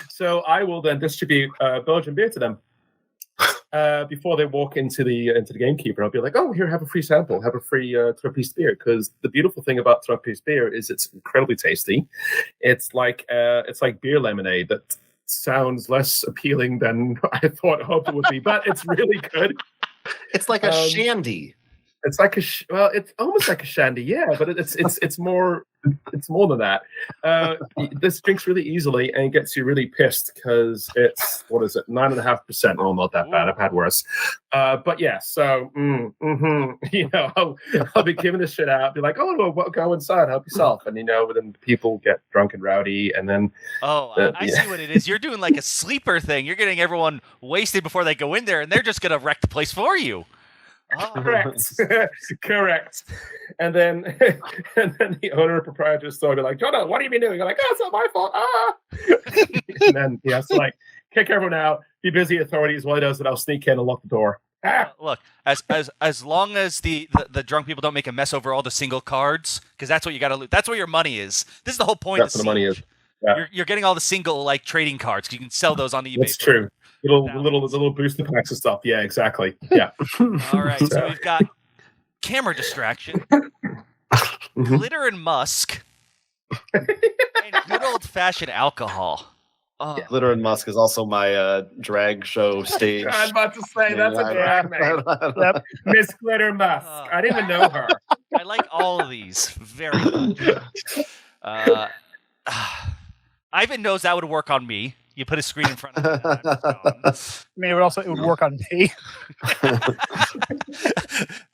So I will then distribute Belgian beer to them before they walk into the gamekeeper. I'll be like, oh, here, have a free sample, have a free Trappist beer. Because the beautiful thing about Trappist beer is it's incredibly tasty. It's like beer lemonade that sounds less appealing than I hoped it would be, but it's really good. It's like a shandy. It's like it's almost like a shandy, yeah, but it's more than that. This drinks really easily and gets you really pissed because it's 9.5%. Oh, not that bad. I've had worse. But yeah, so I'll be giving this shit out. Be like, oh, well, go inside, help yourself, and then people get drunk and rowdy, and then I see what it is. You're doing like a sleeper thing. You're getting everyone wasted before they go in there, and they're just gonna wreck the place for you. Oh. Correct. And then the owner of proprietor's store will be like, Jonah, what have you been doing? I'm like, oh, it's not my fault. And then he has to kick everyone out, be busy authorities while he does it. I'll sneak in and lock the door. Look, as long as the drunk people don't make a mess over all the single cards, because that's what you got to lose. That's where your money is. This is the whole point. That's where the money is. Yeah. You're getting all the single trading cards. You can sell those on eBay. That's true. Little booster packs and stuff. Yeah, exactly. Yeah. All right. So we've got camera distraction, glitter and musk, and good old fashioned alcohol. Yeah. Glitter and musk is also my drag show stage. I'm about to say that's a drag name. Yep. Miss Glitter Musk. I didn't even know her. I like all of these very much. Ivan knows that would work on me. You put a screen in front of me. It would work on me.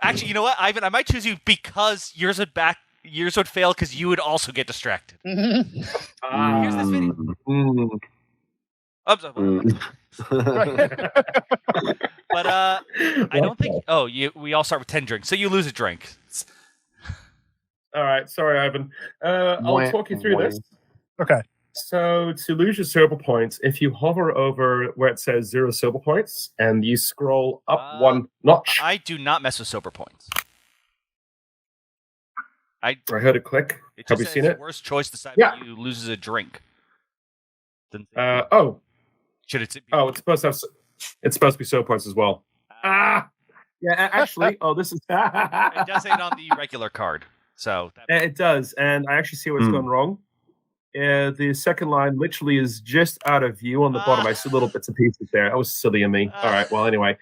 Actually, you know what, Ivan? I might choose you because yours would yours would fail because you would also get distracted. Here's this video. Oh, but I don't think. Oh, we all start with 10 drinks, so you lose a drink. All right, sorry, Ivan. I'll talk you through this. Okay. So to lose your silver points, if you hover over where it says 0 silver points and you scroll up one notch. I do not mess with silver points. I heard it click. Have you seen it? Worst choice decided you loses a drink. Should it? It's supposed to be silver points as well. Yeah, actually. This is. It does it on the regular card, so it does, and I actually see what's gone wrong. The second line literally is just out of view on the bottom. I see little bits and pieces there. That was silly of me. All right. Well, anyway,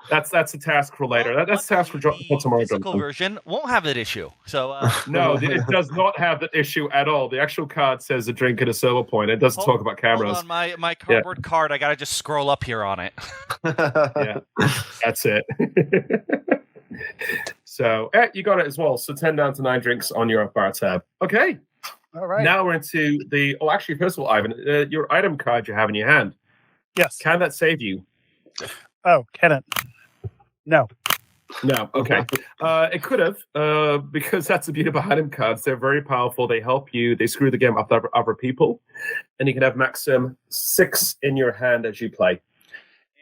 that's a task for later. That's a task for tomorrow. The physical version won't have that issue. So no, it does not have that issue at all. The actual card says a drink and a silver point. It doesn't talk about cameras. Hold on, my cardboard card. I gotta just scroll up here on it. Yeah, that's it. So you got it as well. So 10 down to 9 drinks on your bar tab. Okay. All right. Now we're into the. Oh, actually, first of all, Ivan, your item card you have in your hand. Yes. Can that save you? Oh, can it? No. No. Okay. It could have, because that's the beauty of item cards. They're very powerful. They help you. They screw the game up to other people, and you can have maximum 6 in your hand as you play.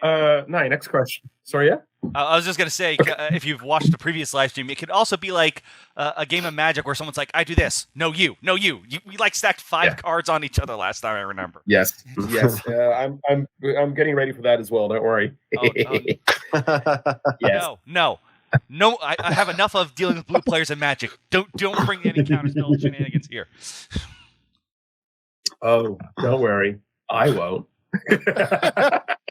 Next question. Sorry, yeah? I was just going to say, if you've watched the previous live stream, it could also be like a game of Magic where someone's like, I do this. No, you. No, you. We like stacked 5 cards on each other last time, I remember. Yes. Yes. I'm getting ready for that as well. Don't worry. Yes. No. I have enough of dealing with blue players in Magic. Don't bring any counterspell shenanigans here. Oh, don't worry. I won't.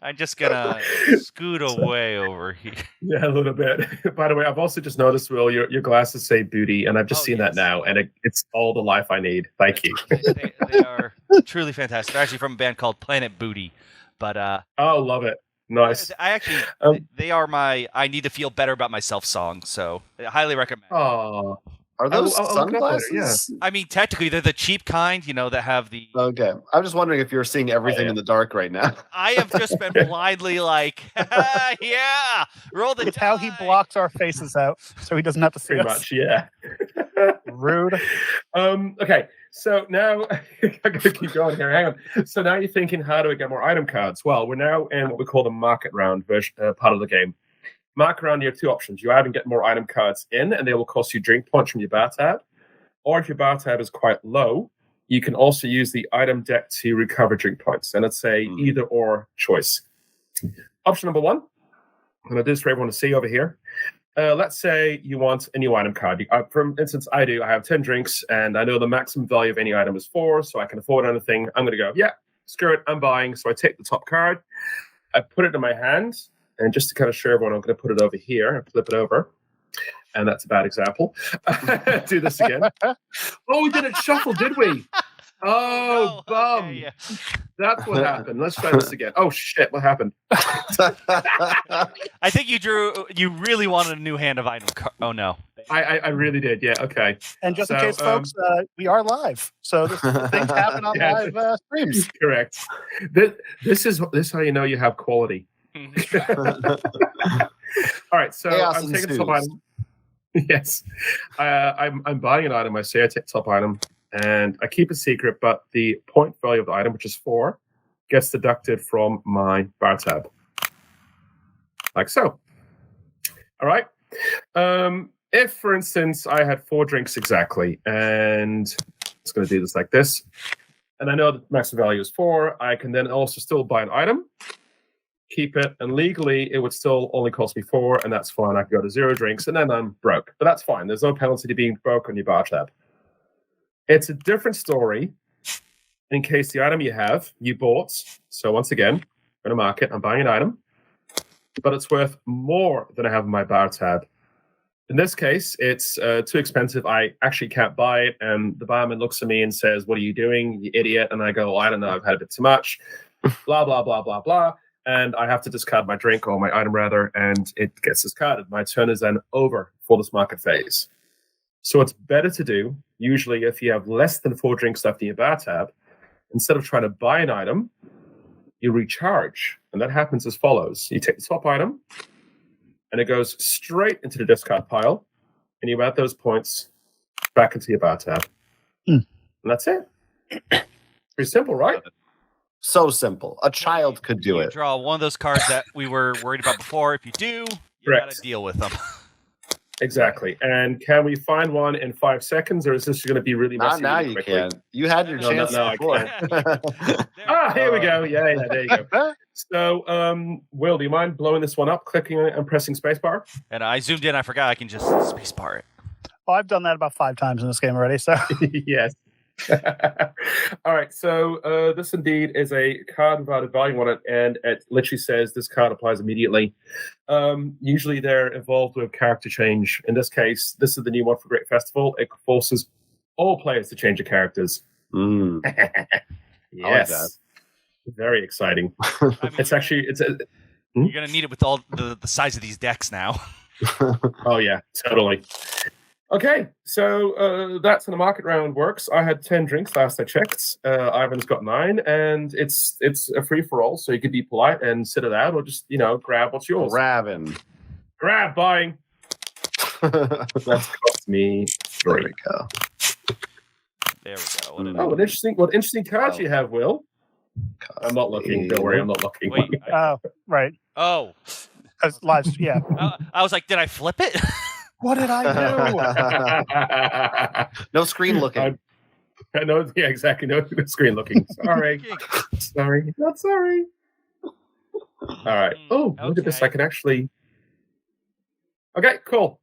I'm just gonna scoot away over here. Yeah, a little bit. By the way, I've also just noticed, Will, your glasses say booty, and I've just seen that now, and it's all the life I need. Thank you. They are truly fantastic. They're actually from a band called Planet Booty, but love it. Nice. I actually they are my I need to feel better about myself song, so I highly recommend. Oh. Are those sunglasses? Yeah. I mean, technically, they're the cheap kind, that have the... Okay. I'm just wondering if you're seeing everything in the dark right now. I have just been blindly like, yeah, roll the It's how he blocks our faces out, so he doesn't have to see Pretty us. much, yeah. Rude. Okay, so now... I'm going to keep going here. Hang on. So now you're thinking, how do I get more item cards? Well, we're now in what we call the market round version, part of the game. Mark around, you have 2 options. You either get more item cards in, and they will cost you drink points from your bar tab. Or if your bar tab is quite low, you can also use the item deck to recover drink points. And it's a either or choice. Option number 1, I'm going to do this for everyone to see over here. Let's say you want a new item card. For instance, I have 10 drinks, and I know the maximum value of any item is 4, so I can afford anything. I'm going to go, yeah, screw it, I'm buying. So I take the top card, I put it in my hand. And just to kind of show everyone, I'm going to put it over here and flip it over. And that's a bad example. Do this again. Oh, we didn't shuffle, did we? Oh, bum. Okay, yeah. That's what happened. Let's try this again. Oh, shit. What happened? I think you really wanted a new hand of item card. Oh, no. I really did. Yeah. Okay. And just in case, folks, we are live. So things happen on live streams. Correct. This is how you know you have quality. All right, so Chaos I'm taking the top item. Yes, I'm buying an item. I say I take top item, and I keep a secret, but the point value of the item, which is 4, gets deducted from my bar tab, like so. All right. If, for instance, I had 4 drinks exactly, and it's going to do this like this, and I know the maximum value is 4, I can then also still buy an item. Keep it, and legally it would still only cost me 4, and that's fine. I can go to 0 drinks, and then I'm broke. But that's fine. There's no penalty to being broke on your bar tab. It's a different story in case the item you bought. So once again, I'm going to market. I'm buying an item, but it's worth more than I have in my bar tab. In this case, it's too expensive. I actually can't buy it, and the barman looks at me and says, "What are you doing, you idiot?" And I go, "I don't know. I've had a bit too much." Blah blah blah blah blah. And I have to discard my drink, or my item rather, and it gets discarded. My turn is then over for this market phase. So what's better to do, usually if you have less than 4 drinks left in your bar tab, instead of trying to buy an item, you recharge. And that happens as follows. You take the top item, and it goes straight into the discard pile, and you add those points back into your bar tab. And that's it. Pretty simple, right? So simple. A child could do You it. draw one of those cards that we were worried about before. If you do, you Correct. got to deal with them. Exactly. And can we find one in 5 seconds, or is this going to be really Not messy? now really you quickly? can. You had your No, chance I before. Here we go. Yeah, there you go. So, Will, do you mind blowing this one up, clicking on it and pressing spacebar? And I zoomed in. I forgot I can just spacebar it. Oh, I've done that about 5 times in this game already. So Yes. All right. So this indeed is a card without a value on it, and it literally says this card applies immediately. Usually they're involved with character change. In this case, this is the new one for Great Festival. It forces all players to change their characters. Mm. Yes. Very exciting. I mean, It's actually you're gonna need it with all the size of these decks now. Oh yeah, totally. Okay, so that's how the market round works. I had 10 drinks last I checked. Ivan's got 9, and it's a free for all. So you could be polite and sit it out, or just grab what's yours. Grabbing. Grab buying. That's cost me 3. There we go. There we go. What did Oh, what interesting cards you have, Will. I'm not looking. Don't worry, I'm not looking. Wait. right. Oh. Because live, yeah. I was like, did I flip it? What did I do? No screen looking. No, yeah, exactly. No screen looking. Sorry. Sorry. Not sorry. All right. Oh, look at this. Okay. I can actually. Okay, cool.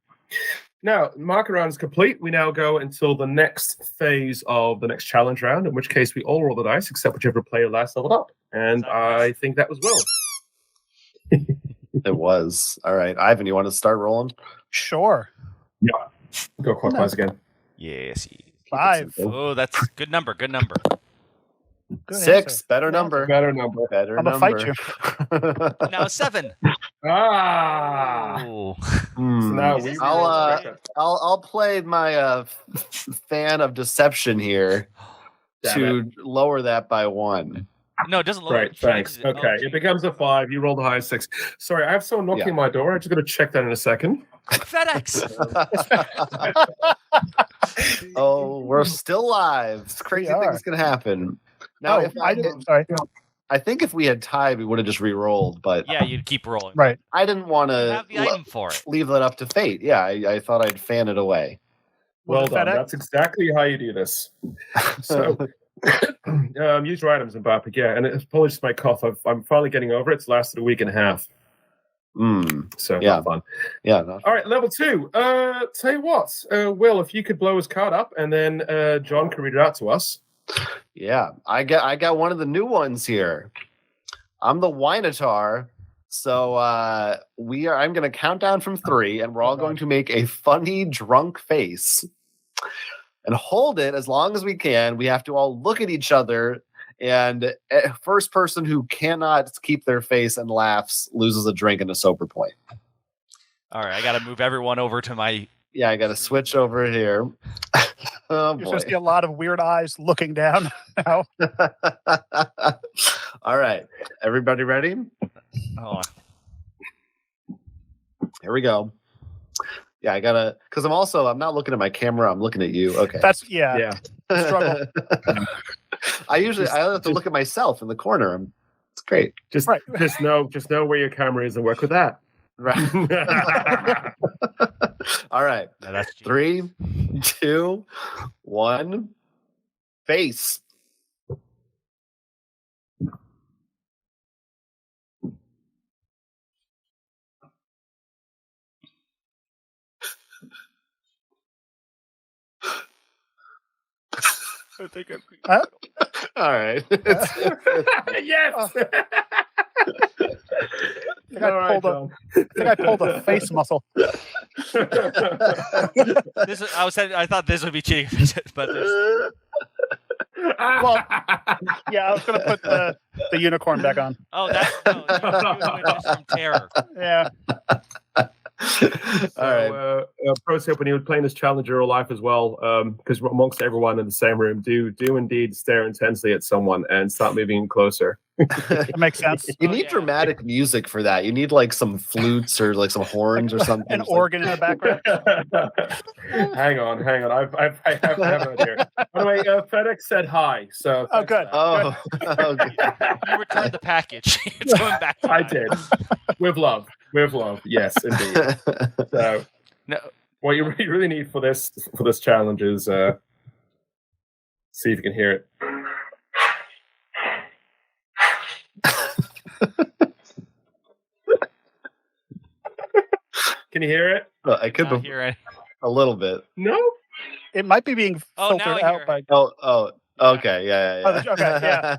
Now, market round is complete. We now go until the next phase of the next challenge round, in which case we all roll the dice except whichever player last leveled up. And I think that was Will. It was. All right. Ivan, you want to start rolling? Sure. Yeah. Go clockwise again. Yes. 5. Oh, that's good number. Good number. Good 6. answer. Better number. Better number. Better I'm number. gonna fight you. Now 7. Ah. Oh. So now Is we this I'll play my fan of deception here to lower that by 1. No, it doesn't look Right, thanks. Okay, it becomes a 5. You roll the highest 6. Sorry, I have someone knocking on my door. I'm just going to check that in a second. FedEx. Oh, we're still live. Crazy things can happen. Now, I think if we had tied, we would have just re-rolled, but Yeah, you'd keep rolling. Right. I didn't want You have the item to for it. leave that up to fate. Yeah, I thought I'd fan it away. Well Was it done. FedEx? That's exactly how you do this. So, use your items in BARPIG, yeah. And apologies for my cough. I'm finally getting over it. It's lasted a week and a half. So, Yeah. not fun. Yeah. No. All right, level 2. Tell you what, Will, if you could blow his card up, and then John can read it out to us. Yeah, I got one of the new ones here. I'm the Winotar. So I'm going to count down from 3, and we're all going to make a funny drunk face and hold it as long as we can. We have to all look at each other, and first person who cannot keep their face and laughs loses a drink and a sober point. All right, I got to move everyone over to my. Yeah, I got to switch over here. Oh, You're boy. supposed to see a lot of weird eyes looking down now. All right, everybody ready? Oh, Here we go. Yeah, I gotta, because I'm not looking at my camera. I'm looking at you. Okay. That's Yeah. struggle. I have to look at myself in the corner. It's great. Just Right. just know where your camera is and work with that. Right. All right. no, that's cheap. 3, 2, 1. Face. I think Huh? All right. Yes. I think I pulled a face muscle. I thought this would be cheating, but Well, yeah, I was going to put the unicorn back on. that's no, you're doing this from terror. Yeah. right. Pro tip when you're playing this challenge in real life as well, because amongst everyone in the same room, do indeed stare intensely at someone and start moving in closer. That makes sense. You need dramatic music for that. You need like some flutes or like some horns or something. An organ in the background. hang on. I have an idea. By the way, FedEx said hi. So good. Oh, okay. You returned the package. It's going back. I did. With love. Yes, indeed. So, No. what you really need for this challenge is see if you can hear it. Can you hear it? I could Not hear it. a little bit. No. It might be being Oh, now filtered I out hear by. it. Oh, okay, yeah. Oh, okay, yeah.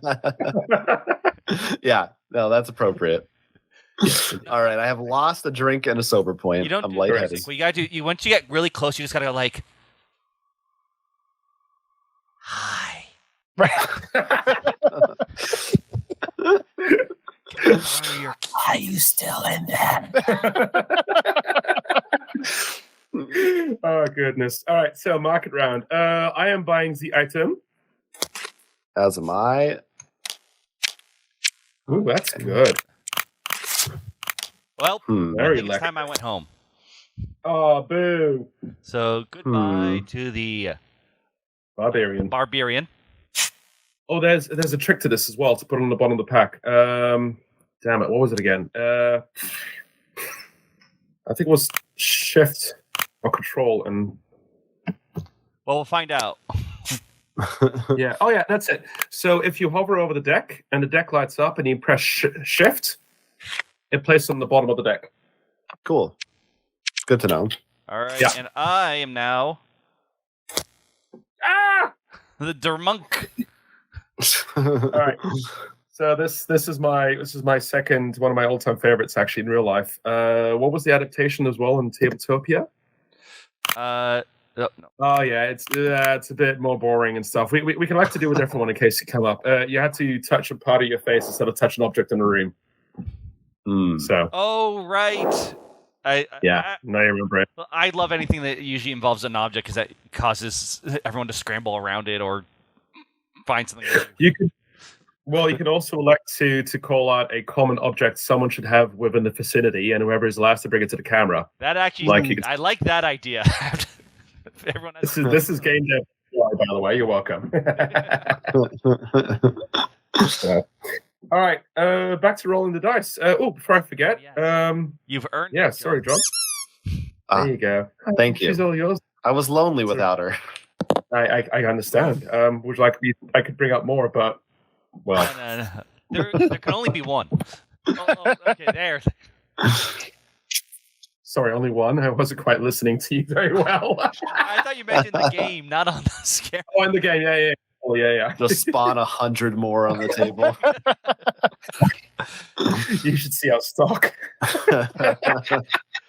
Yeah, no, that's appropriate. All right, I have lost a drink and a sober point. You don't I'm do lightheaded. this. What you gotta do, once you get really close, you just gotta go like, hi. Are you still in there? Oh goodness! All right, so market round. I am buying the item. As am I. Ooh, that's good. Well, Very I think it's lucky. time I went home. Oh, boo! So goodbye to the Barbarian. barbarian. Oh, there's a trick to this as well to put on the bottom of the pack. Damn it! What was it again? I think it was Shift or Control and. Well, we'll find out. Yeah. Oh, yeah. That's it. So if you hover over the deck and the deck lights up and you press Shift, it places on the bottom of the deck. Cool. Good to know. All right, Yeah. and I am now the Dermunk. All right. So this is my second one of my all-time favorites actually in real life. What was the adaptation as well in Tabletopia? No. Oh yeah, it's a bit more boring and stuff. We can like to do a different one in case it come up. You had to touch a part of your face instead of touch an object in the room. So Oh right. yeah, now you remember it. I love anything that usually involves an object because that causes everyone to scramble around it or find something. You could also elect to call out a common object someone should have within the vicinity, and whoever is last to bring it to the camera. That actually, Like I like that idea. Everyone has This is game dev, by the way. You're welcome. All right, back to rolling the dice. Before I forget, You've earned. yeah, it, sorry, John. There you go. Thank you. She's all yours. I was lonely without her. I understand. Would you like me? I could bring up more, but well, No. There can only be one. Okay, there. sorry, only one. I wasn't quite listening to you very well. I thought you meant in the game, not on the scare. Oh, in the game, yeah. Oh, yeah. Just spawn 100 more on the table. You should see our stock.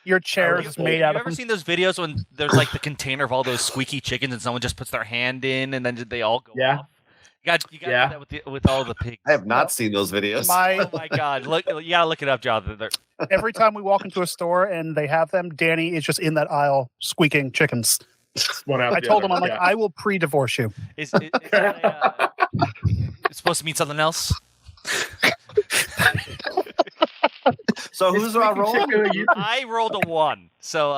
Your chair is made out of. Have you ever seen those videos when there's like the container of all those squeaky chickens and someone just puts their hand in and then they all go off? You got to do that with all the pigs. I have not seen those videos. Oh my god! Look, you gotta look it up, Jonathan. Every time we walk into a store and they have them, Danny is just in that aisle squeaking chickens. One out I the told other. him, I'm like, I will pre-divorce you. Is that it's supposed to mean something else? So who's rolling? I rolled a 1. So.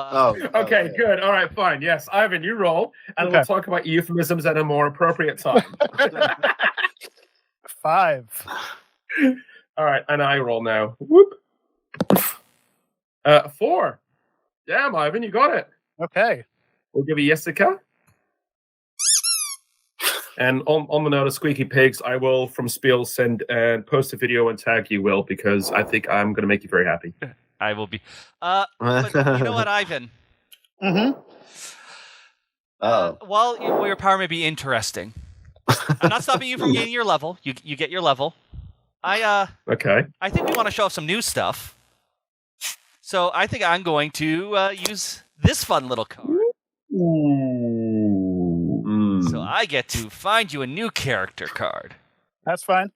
Okay, good. All right, fine. Yes, Ivan, you roll, and we'll talk about euphemisms at a more appropriate time. 5. All right, and I roll now. Whoop. 4. Damn, Ivan, you got it. Okay. We'll give you Jessica. And on the note of squeaky pigs, I will from Spiel send and post a video and tag you, Will, because I think I'm going to make you very happy. I will be. But you know what, Ivan? Mm-hmm. While your power may be interesting, I'm not stopping you from gaining your level. You get your level. Okay. I think we want to show off some new stuff. So I think I'm going to use this fun little card. So I get to find you a new character card. That's fine.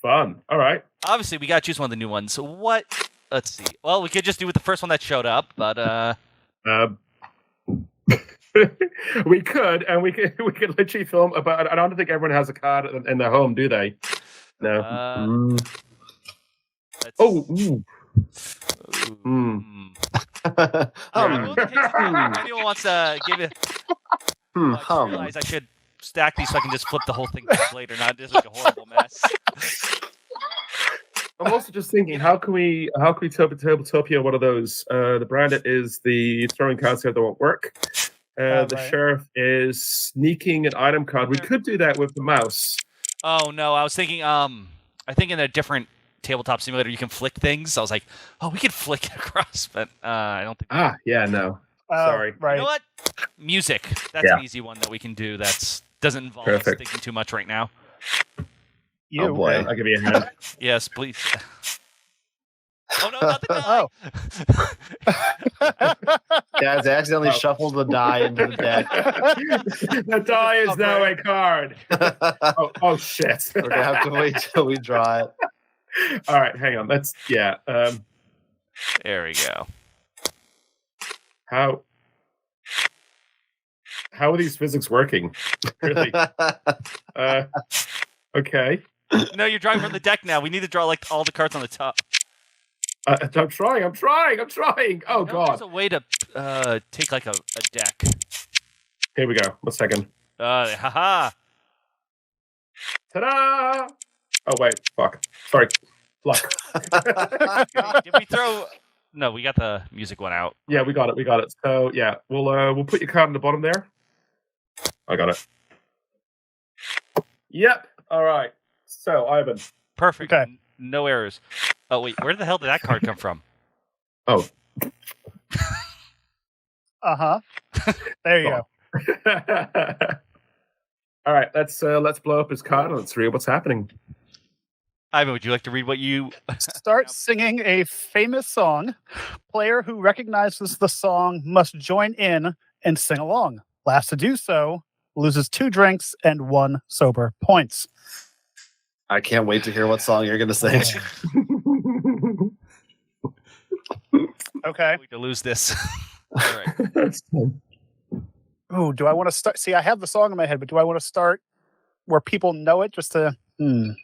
Fun. All right. Obviously, we got to choose one of the new ones. So what let's see. Well, we could just do with the first one that showed up, but we could literally film about. I don't think everyone has a card in their home, do they? No. Oh. Ooh. Anyone wants to give it? I just realized I should stack these so I can just flip the whole thing back later, not just like a horrible mess. I'm also just thinking, how can we Tabletopia one of those? The brand is the throwing cards here that won't work. The sheriff is sneaking an item card. We could do that with the mouse. Oh no, I was thinking. I think in a different tabletop simulator you can flick things. I was like, oh, we could flick it across, but I don't think. Yeah, no. Sorry. Right. You know what? Music. That's an easy one that we can do. That doesn't involve us thinking too much right now. Oh boy, I'll give you a hand. Yes, please. Oh no, not the die! Guys, I accidentally shuffled the die into the deck. The die is now a card. Oh shit! We're gonna have to wait till we draw it. All right, hang on. Let's There we go. How are these physics working? Really? Okay. No, you're drawing from the deck now. We need to draw like all the cards on the top. I'm trying. Oh god. There's a way to take like a deck. Here we go. 1 second. Haha. Ta-da! Oh wait, fuck. Sorry. Luck. Did we throw? No, we got the music one out. Yeah, we got it. So yeah, we'll put your card on the bottom there. I got it. Yep. All right. So Ivan. Perfect. Okay. No errors. Oh wait, where the hell did that card come from? Oh. There you go. All right, let's blow up his card and let's read what's happening. Ivan, would you like to read what you Start singing a famous song. Player who recognizes the song must join in and sing along. Last to do so loses 2 drinks and 1 sober points. I can't wait to hear what song you're gonna sing. Okay. to lose this? All right. Oh, do I want to start? See, I have the song in my head, but do I want to start where people know it just to? There's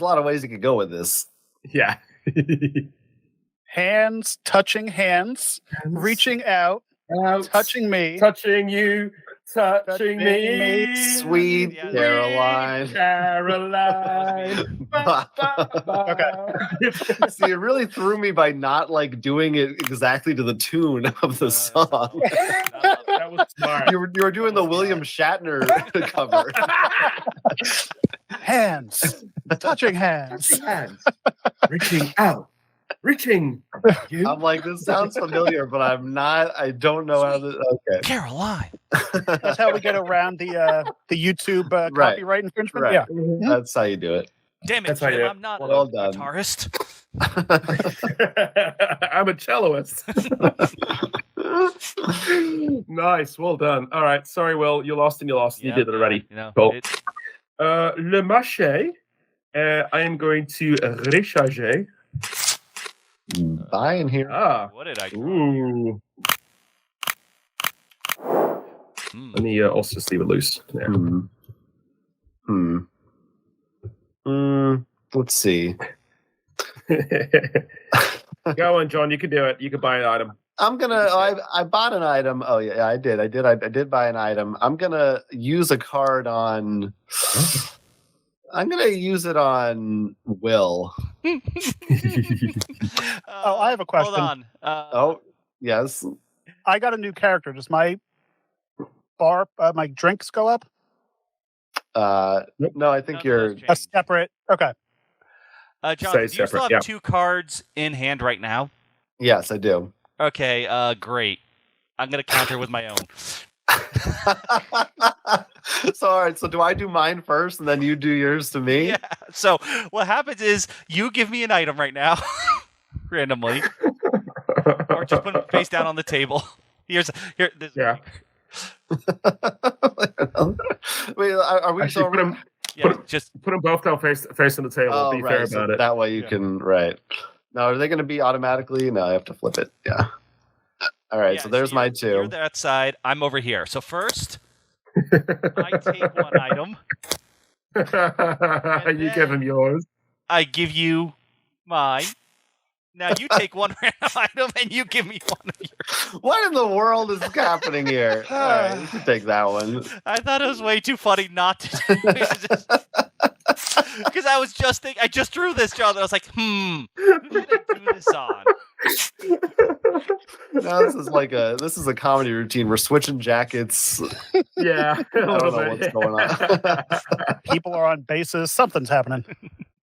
a lot of ways you could go with this. Yeah. Hands touching hands, reaching out, touching me, touching you, touching me, sweet Caroline. Okay. See, it really threw me by not like doing it exactly to the tune of the song. That was smart. You were doing the William Shatner cover. Hands, touching hands, reaching out. Reaching. I'm like, this sounds familiar, but I don't know how this. Okay. Caroline. That's how we get around the YouTube copyright infringement. Right. Yeah. That's how you do it. Damn it, That's how Jim, you- I'm not Well a done. guitarist. I'm a celloist. Nice. Well done. All right. Sorry, Will. You lost and you lost. You did it already. You know, Cool. Le marché. I am going to recharger. Bye in here. What did I draw? Ooh. Let me also just leave it loose. There. Let's see. Go on, John. You can do it. You can buy an item. I'm gonna. I bought an item. Oh yeah, I did. I did buy an item. I'm gonna use a card on. I'm gonna use it on Will. I have a question. Hold on. Yes. I got a new character. Does my my drinks go up? No, I think you're. A separate. Okay. John, Stay do you still separate, have yeah. 2 cards in hand right now? Yes, I do. Okay, great. I'm going to counter with my own. So, all right. So, do I do mine first, and then you do yours to me? Yeah. So what happens is you give me an item right now, randomly, or just put it face down on the table. Here. Yeah. Wait, are we? Actually, put 'em- Yeah, just Put them both down face on the table. Oh, Be fair right. So about it. that way you Yeah. can Now, are they going to be automatically? No, I have to flip it. Yeah. All right. yeah, so there's my 2. You're that side. I'm over here. So first, I take one item. You give him yours. I give you mine. Now you take one random item and you give me one of yours. What in the world is happening here? All right, you can take that one. I thought it was way too funny not to do it. Because I was just thinking, I just drew this, John. And I was like, who should I do this on? No, this is a comedy routine. We're switching jackets. Yeah, I don't know what's going on. People are on bases. Something's happening.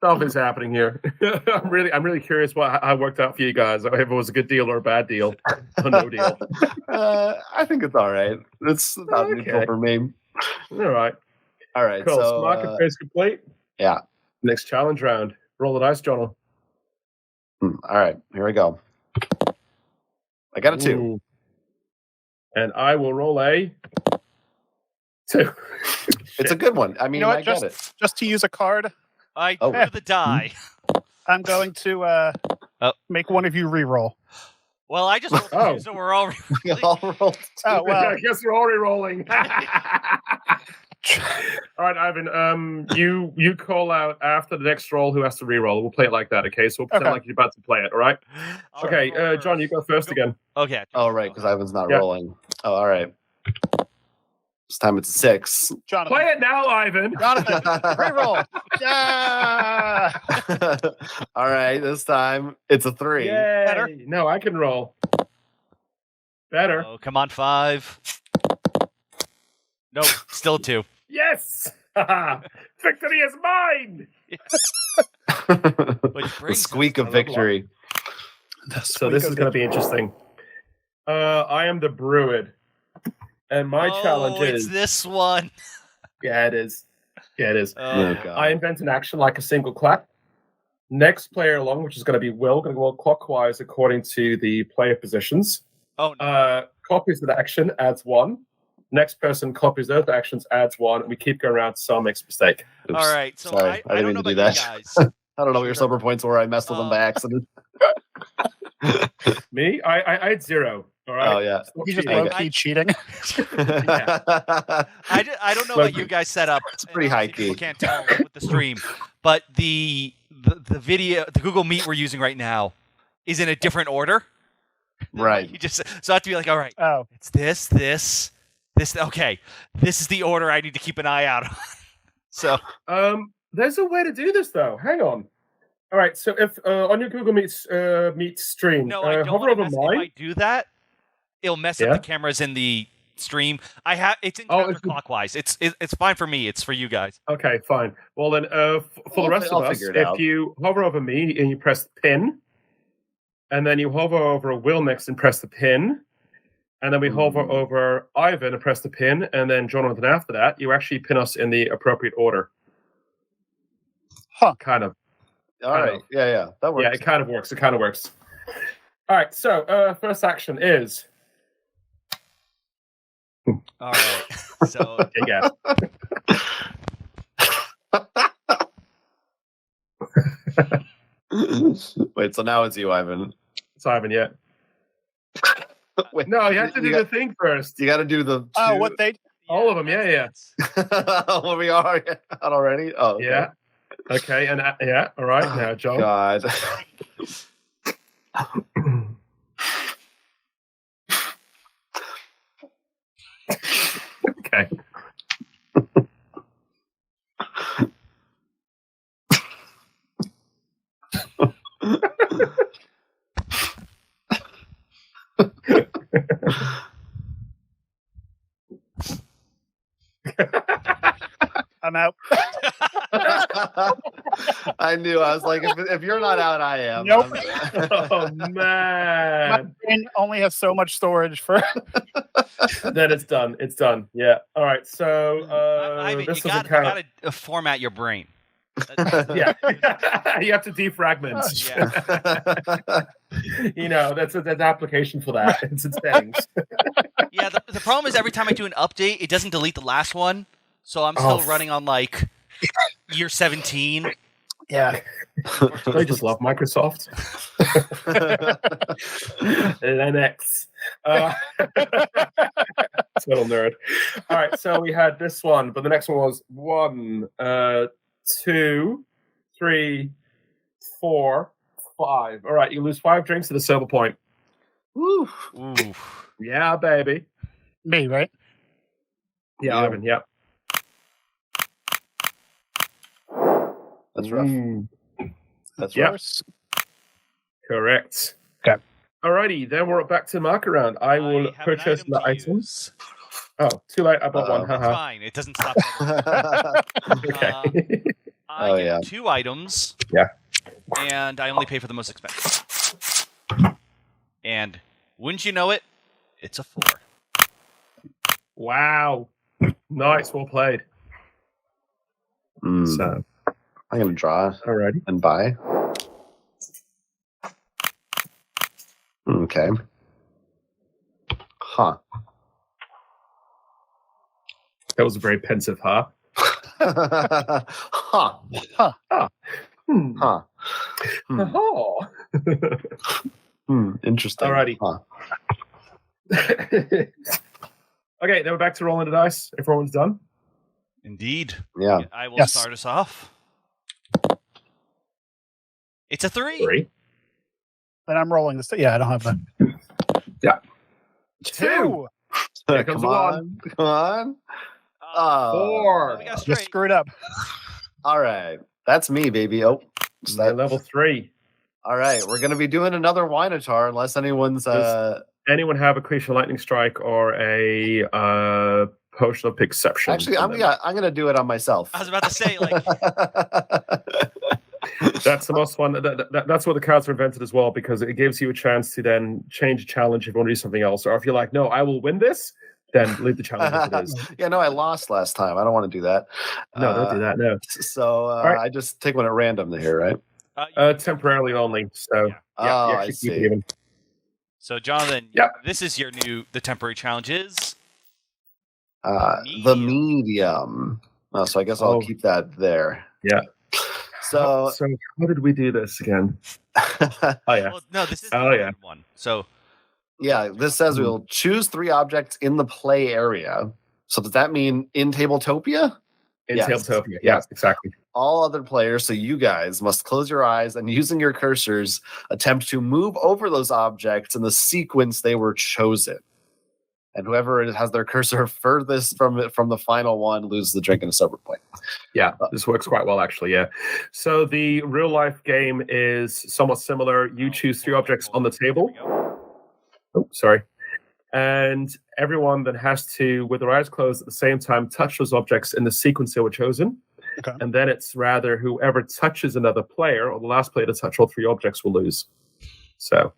Something's happening here. I'm really curious how it worked out for you guys. If it was a good deal or a bad deal, or no deal. I think it's all right. It's about neutral for me. All right. All right. Cool. So, market phase complete. Yeah. Next challenge round. Roll the dice, John. All right. Here we go. I got a 2. Ooh. And I will roll a 2. It's a good one. I mean, You know what? I get it. Just to use a card, I Oh. drew the die. I'm going to make one of you re-roll. Well, I just rolled Oh. 2, so we're all We all rolled. Oh, well. I guess we're already rolling. All right, Ivan. You call out after the next roll who has to re-roll. We'll play it like that, okay? So we'll pretend Okay. like you're about to play it, all right? I'll Okay, roll John, you go first again. Okay. Oh, right, because Ivan's not Yeah. rolling. Oh, all right. This time it's a 6. Jonathan. Play it now, Ivan. Jonathan, re-roll. Yeah. All right, this time it's a 3. Yay. Better. No, I can roll. Better. Oh, come on, 5. Nope, still 2. Yes! Victory is mine! Which The brings squeak of I love victory. So this is going to be interesting. I am the Druid. And my challenge it's is... this one. Yeah, it is. Yeah, it is. Oh, Oh, God. I invent an action like a single clap. Next player along, which is going to be Will, going to go clockwise according to the player positions. oh no. Copies of the action adds 1. Next person copies those actions adds 1. And we keep going around, so someone makes a mistake. Oops. All right, so Sorry, I didn't don't know mean about to you do guys. I don't know what your sober points were. I messed with them by accident. Me? I had 0. All right. Oh, yeah. Stop You just cheating. low-key cheating. I don't know what you guys set up. It's pretty and high obviously people key. can't tell with the stream, but the video, the Google Meet we're using right now, is in a different order. Right. You just so I have to be like, all right, Oh, it's this. Okay, this is the order I need to keep an eye out on. So There's a way to do this though. Hang on. All right. So if on your Google Meet stream, no, I don't hover want to over mess. If mine. I do that, it'll mess up Yeah? the cameras in the stream. It's in Oh, it's- counterclockwise. It's fine for me. It's for you guys. Okay, fine. Well then, for the rest I'll of us, figure it if out. you hover over me and you press pin, and then you hover over Will next and press the pin, and then we hover over Ivan and press the pin, and then Jonathan after that, you actually pin us in the appropriate order. Huh. Kind of. All right. Yeah. That works. Yeah, it kind of works. It kind of works. All right. So first action is All right. So yeah. Wait, so now it's you, Ivan. It's Ivan. Yeah. Wait, No, you have to do the thing first. You got to do the. oh, what they? All of them. Yeah. Well, we are out already. Oh, okay. Yeah. Okay. And yeah. All right. Now, John. God. Okay. I'm out. I knew. I was like, if you're not out, I am. Nope. Oh My man. brain only has so much storage for. Then it's done. It's done. Yeah. All right. So Ivan, this you was a got count. to format your brain. Yeah. You have to defragment. You know, that's an application for that. It's in settings. Yeah, the problem is every time I do an update, it doesn't delete the last one, so I'm still running on like Year 17. Yeah. I just love Microsoft. Linux. Total nerd. All right, so we had this one, but the next one was 1, 2, 3, 4, 5. All right, you lose 5 drinks to the silver point. Woo. Ooh. Yeah, baby. Me, right? Yeah, Ivan, yeah. That's rough. That's Yep. rough. Correct. Okay. Alrighty, then we're back to the mark around. I will have an purchase item the to items. use. Oh, too late. I bought one. Uh-oh. It's Haha. fine. It doesn't stop. Okay. I Oh, get yeah. 2 items. Yeah. And I only pay for the most expensive. And wouldn't you know it, it's a 4. Wow. Nice. Well played. So, I'm going to draw alrighty. and buy. Okay. Huh. That was a very pensive huh. Huh. Hmm. Huh. Oh. Interesting. Alrighty. Huh. Okay, then we're back to rolling the dice. Everyone's done. Indeed. Yeah. I will Yes. start us off. It's a 3. 3. And I'm rolling this. Yeah, I don't have that. 2. Here comes Come a on. Come on. Oh. 4. We got Just straight. screwed up. All right. That's me, baby. Oh. So that level 3. All right. We're going to be doing another Winotar unless anyone's... Anyone have a Creation Lightning Strike or a Potion of Perception? Actually, I'm going to do it on myself. I was about to say, like, That's the most fun. That's what the cards are invented as well, because it gives you a chance to then change a challenge if you want to do something else. Or if you're like, no, I will win this, then leave the challenge as it is. Yeah, no, I lost last time. I don't want to do that. No, don't do that. No. So right. I just take one at random here, right? Temporarily only. So Oh, you I actually keep see. it even. so Jonathan, Yeah. this is the temporary challenge is The medium. Oh, so I guess I'll keep that there. Yeah. So how did we do this again? Oh yeah. well, no, this is Oh, the yeah. one. So yeah, this says we'll choose 3 objects in the play area. So does that mean in Tabletopia? In Yes. Tabletopia. Yes. Yeah, exactly. All other players, so you guys, must close your eyes and using your cursors, attempt to move over those objects in the sequence they were chosen. And whoever has their cursor furthest from the final one loses the drink and a sober point. Yeah, this works quite well, actually. Yeah. So the real life game is somewhat similar. You choose 3 objects on the table. Oh, sorry. And everyone then has to, with their eyes closed at the same time, touch those objects in the sequence they were chosen. Okay. And then it's rather whoever touches another player, or the last player to touch all 3 objects, will lose. So,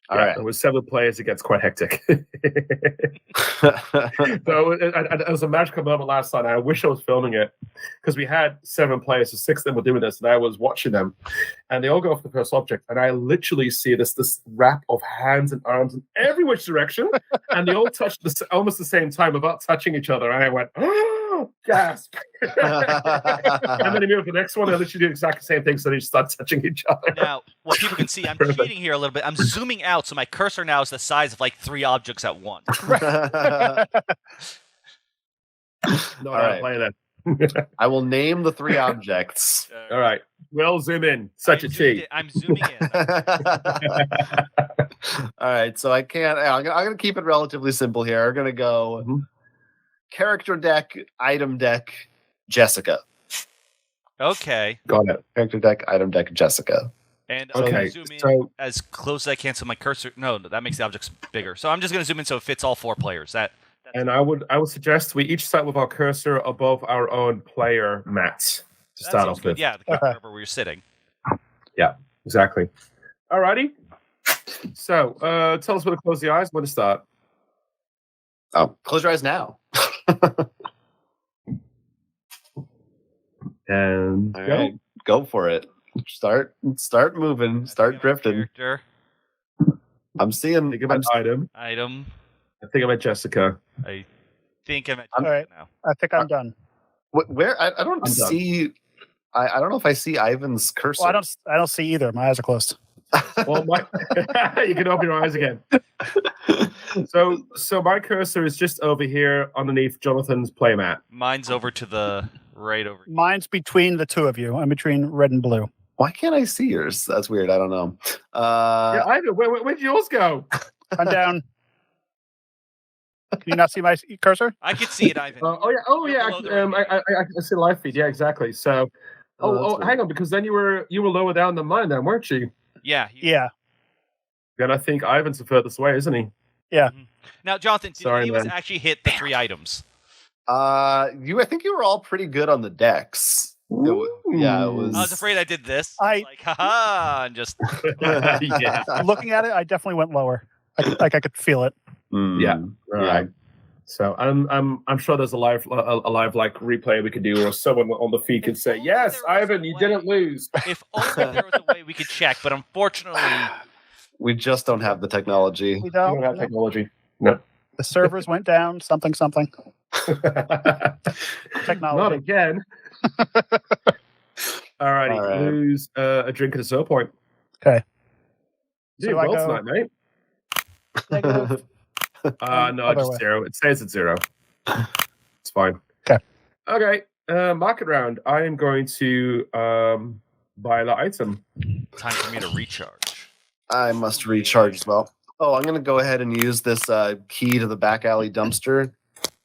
All right. and with 7 players, it gets quite hectic. So it was a magical moment last night. I wish I was filming it, because we had 7 players, so 6 of them were doing this, and I was watching them, and they all go for the first object, and I literally see this wrap of hands and arms in every which direction, and they all touched almost the same time without touching each other, and I went, oh, gasp. And then he moved to the next one, and literally do exactly the same thing, so they just start touching each other. now, what people can see, I'm cheating here a little bit. I'm zooming out, so my cursor now is the size of like 3 objects at once. No, All I right. play that. I will name the 3 objects. All right. Well, zoom in. Such a cheat. I'm zooming in. All right, so I can't. I'm gonna keep it relatively simple here. I'm gonna go character deck, item deck, Jessica. Okay. Got it. Character deck, item deck, Jessica. And I'm Okay, going to zoom in so- as close as I can so my cursor... No, that makes the objects bigger. So I'm just going to zoom in so it fits all 4 players. And I would suggest we each start with our cursor above our own player mats to that start seems off good. with. Yeah, wherever we're sitting. Yeah, exactly. Alrighty. So, tell us where to close the eyes, where to start. Oh, close your eyes now. And All right, go for it. Start moving. Start drifting. Character, I'm seeing. think about item. item. I think I'm at Jessica. I think I'm at All right. now. I think I'm done. Where I don't I'm done. see I don't know if I see Ivan's cursor. Well, I don't see either. My eyes are closed. Well, you can open your eyes again. So my cursor is just over here underneath Jonathan's playmat. Mine's over to the right over here. Mine's between the two of you. I'm between red and blue. Why can't I see yours? That's weird. I don't know. Yeah, Ivan, where'd yours go? I'm down. Can you not see my cursor? I can see it, Ivan. Yeah. You're below the I see live feed. Yeah, exactly. So, hang on, because then you were lower down than mine, then, weren't you? Yeah. Yeah. Then I think Ivan's the furthest away, isn't he? Yeah. Now, Jonathan, did Sorry, any of us man. actually hit the 3 items? I think you were all pretty good on the decks. It was. I was afraid I did this. Like, haha, and just. Yeah. Looking at it, I definitely went lower. I could feel it. Yeah. Right. So I'm sure there's a live like replay we could do, or someone on the feed could say, "Yes, Ivan, you didn't lose." If only there was a way we could check, but unfortunately, We just don't have the technology. We We don't have technology. No. The servers went down. Something. Technology. Not again. All righty. All right. Lose a drink at a sell point. Okay. Doing So I well go- tonight, mate. Negative. No, Other just way. 0. It says it's 0. It's fine. Okay. Okay. Market round. I am going to buy the item. time for me to recharge. I must recharge as well. Oh, I'm going to go ahead and use this key to the back alley dumpster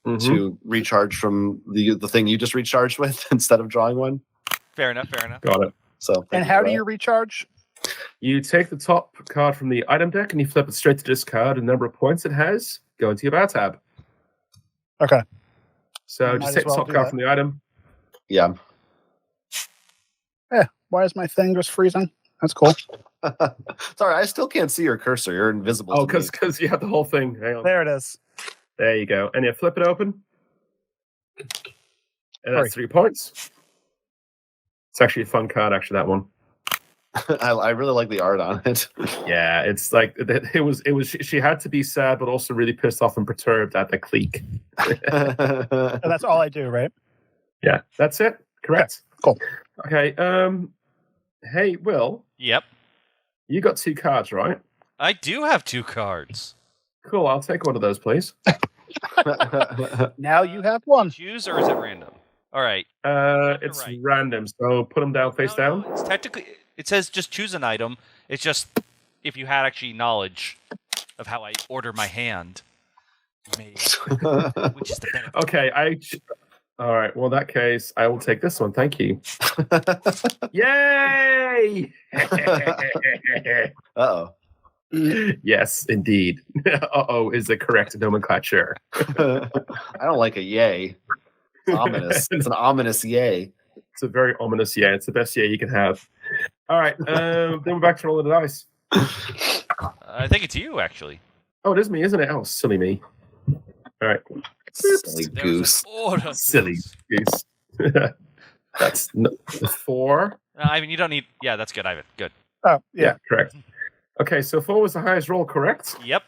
to recharge from the thing you just recharged with instead of drawing one. Fair enough. Got it. So, And how do you recharge? You take the top card from the item deck and you flip it straight to this card. The number of points it has go into your bar tab. Okay. So Might just as take the well top do card that. from the item. Yeah. Why is my thing just freezing? That's cool. Sorry, I still can't see your cursor. You're invisible. Oh, to me. because you have the whole thing. Hang on. There it is. There you go. And you flip it open. And that's 3 points. It's actually a fun card, actually, that one. I really like the art on it. Yeah, it's like it was. She had to be sad, but also really pissed off and perturbed at the clique. And that's all I do, right? Yeah, that's it. Correct. Cool. Okay. Hey, Will, Yep. you got 2 cards, right? I do have 2 cards. Cool. I'll take one of those, please. Now you have one. Choose or is it random? All right. It's right. random, so put them down face No, down. it's technically, it says just choose an item. It's just if you had actually knowledge of how I order my hand, you may, which is the better. Okay. All right. Well, in that case, I will take this one. Thank you. Yay! Uh-oh. Yes, indeed. Uh-oh is the correct nomenclature. I don't like a yay. It's ominous. It's an ominous yay. It's a very ominous yeah. It's the best yeah you can have. All right. Then we're back to rolling the dice. I think it's you actually. Oh, it is me, isn't it? Oh, silly me. All right. Silly There's goose. an order. Silly goose. That's 4. Ivan, you don't need. Yeah, that's good, Ivan. Good. Oh, Yeah, yeah. correct. Okay, so 4 was the highest roll, correct? Yep.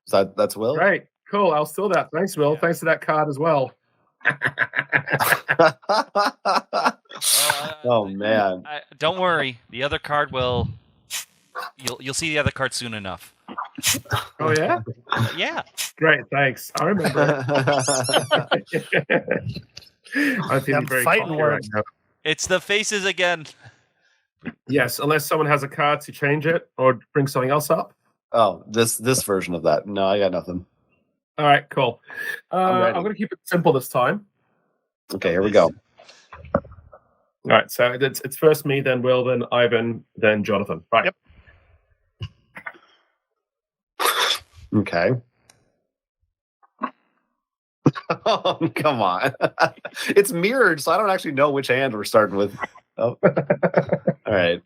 So that's Will? Right. Cool. I'll steal that. Thanks, Will. Yeah. Thanks for that card as well. Oh, man. Don't worry. The other card will. You'll see the other card soon enough. Oh, yeah? Yeah. Great. Thanks. I remember. I'm feeling I'm very fighting cocky words. right now. It's the faces again. Yes, unless someone has a card to change it or bring something else up. Oh, this version of that. No, I got nothing. All right, cool. I'm ready. I'm going to keep it simple this time. Okay, here we go. All right, so it's first me, then Will, then Ivan, then Jonathan. Right. Yep. Okay. Oh, come on. It's mirrored, so I don't actually know which hand we're starting with. Oh. All right.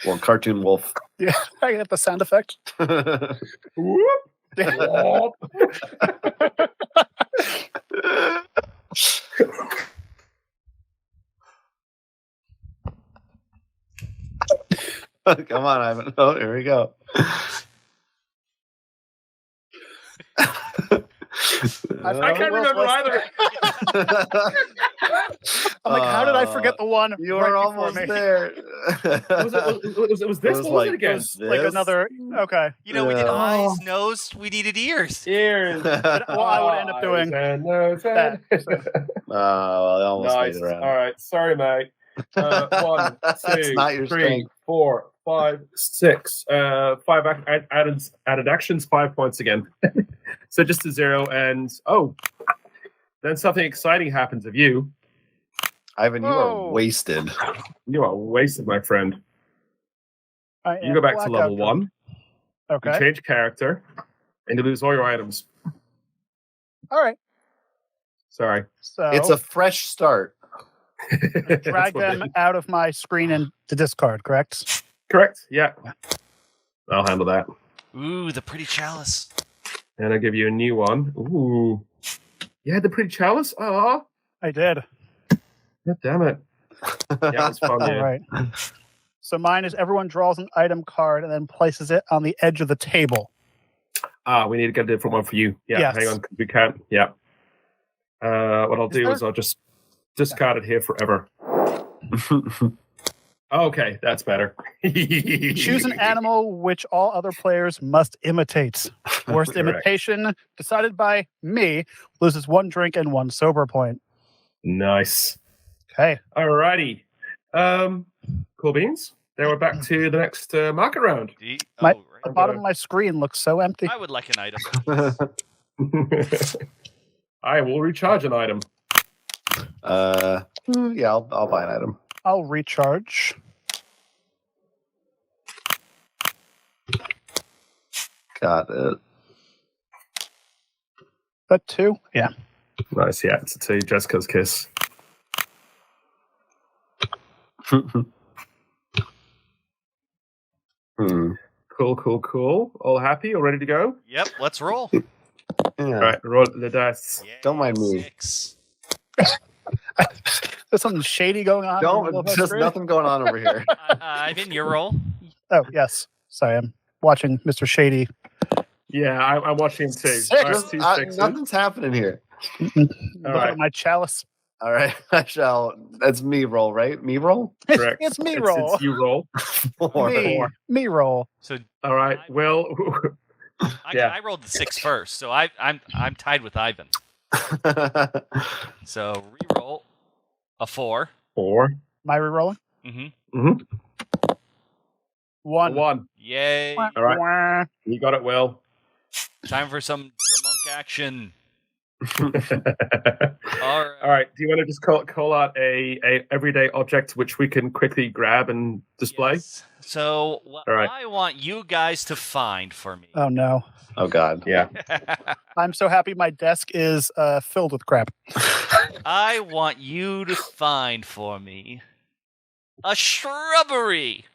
Well, cartoon wolf. Yeah. I got the sound effect. Whoop. Come on, Ivan. Oh, here we go. I I can't Will's remember list. either. I'm like, how did I forget the one? You right were before almost me? there. It was this? was What was like it again? It was like This? another. Okay. You know, we did Yeah. eyes, nose, we needed ears. Ears. Well, I would end up doing Eyes and nose and- I almost Nice. made it around. All right. Sorry, mate. 1, That's 2, not your 3, strength. 4, 5, 6. 5 added actions, 5 points again. So just to 0, and then something exciting happens of you. Ivan, you Whoa. are wasted. You are wasted, my friend. I You am go back to blackout level drunk. 1. Okay. You change character, and you lose all your items. All right. Sorry. So It's a fresh start. That's drag what it them is. out of my screen and to discard. Correct. Correct. Yeah. I'll handle that. Ooh, the pretty chalice. And I'll give you a new one. Ooh. You had the pretty chalice? Oh, I did. God damn it. Yeah, it's fun, All yeah. right. So mine is everyone draws an item card and then places it on the edge of the table. We need to get a different one for you. Yeah, Yes. hang on. We can't. Yeah. What I'll do is I'll just discard it here forever. Okay, that's better. Choose an animal which all other players must imitate. Worst Correct. imitation, decided by me, loses 1 drink and 1 sober point. Nice. Okay. Alrighty. Cool beans. Then we're back to the next market round. My- right. The bottom of my screen looks so empty. I would like an item. I will recharge an item. Yeah, I'll buy an item. I'll recharge. Got it. That 2? Yeah. Nice, yeah. It's a Jessica's kiss. Cool. All happy? All ready to go? Yep, let's roll. Yeah. All right, roll the dice. Yay, Don't mind me. 6. There's something shady going on. in the middle of my Just screen. nothing going on over here. Ivan, your roll. Oh, yes. Sorry, I'm watching Mr. Shady. Yeah, I'm watching him too. Six. All right, 2 sixes. Nothing's happening here. Look right. at my chalice. All right, I shall. That's me roll, right? Me roll. Correct. It's me roll. It's you roll. 4. Me roll. So All right. Well, Yeah. I rolled the 6 first, so I'm tied with Ivan. So re-roll a 4. 4. Am I re-rolling? Mm-hmm. 1. 1. Yay! All right. You got it, Will. Time for some Dramunk action. All All right. right. Do you want to just call out a everyday object which we can quickly grab and display? Yes. So what All right. I want you guys to find for me. Oh, no. Oh God. Yeah. I'm so happy my desk is filled with crap. I want you to find for me a shrubbery.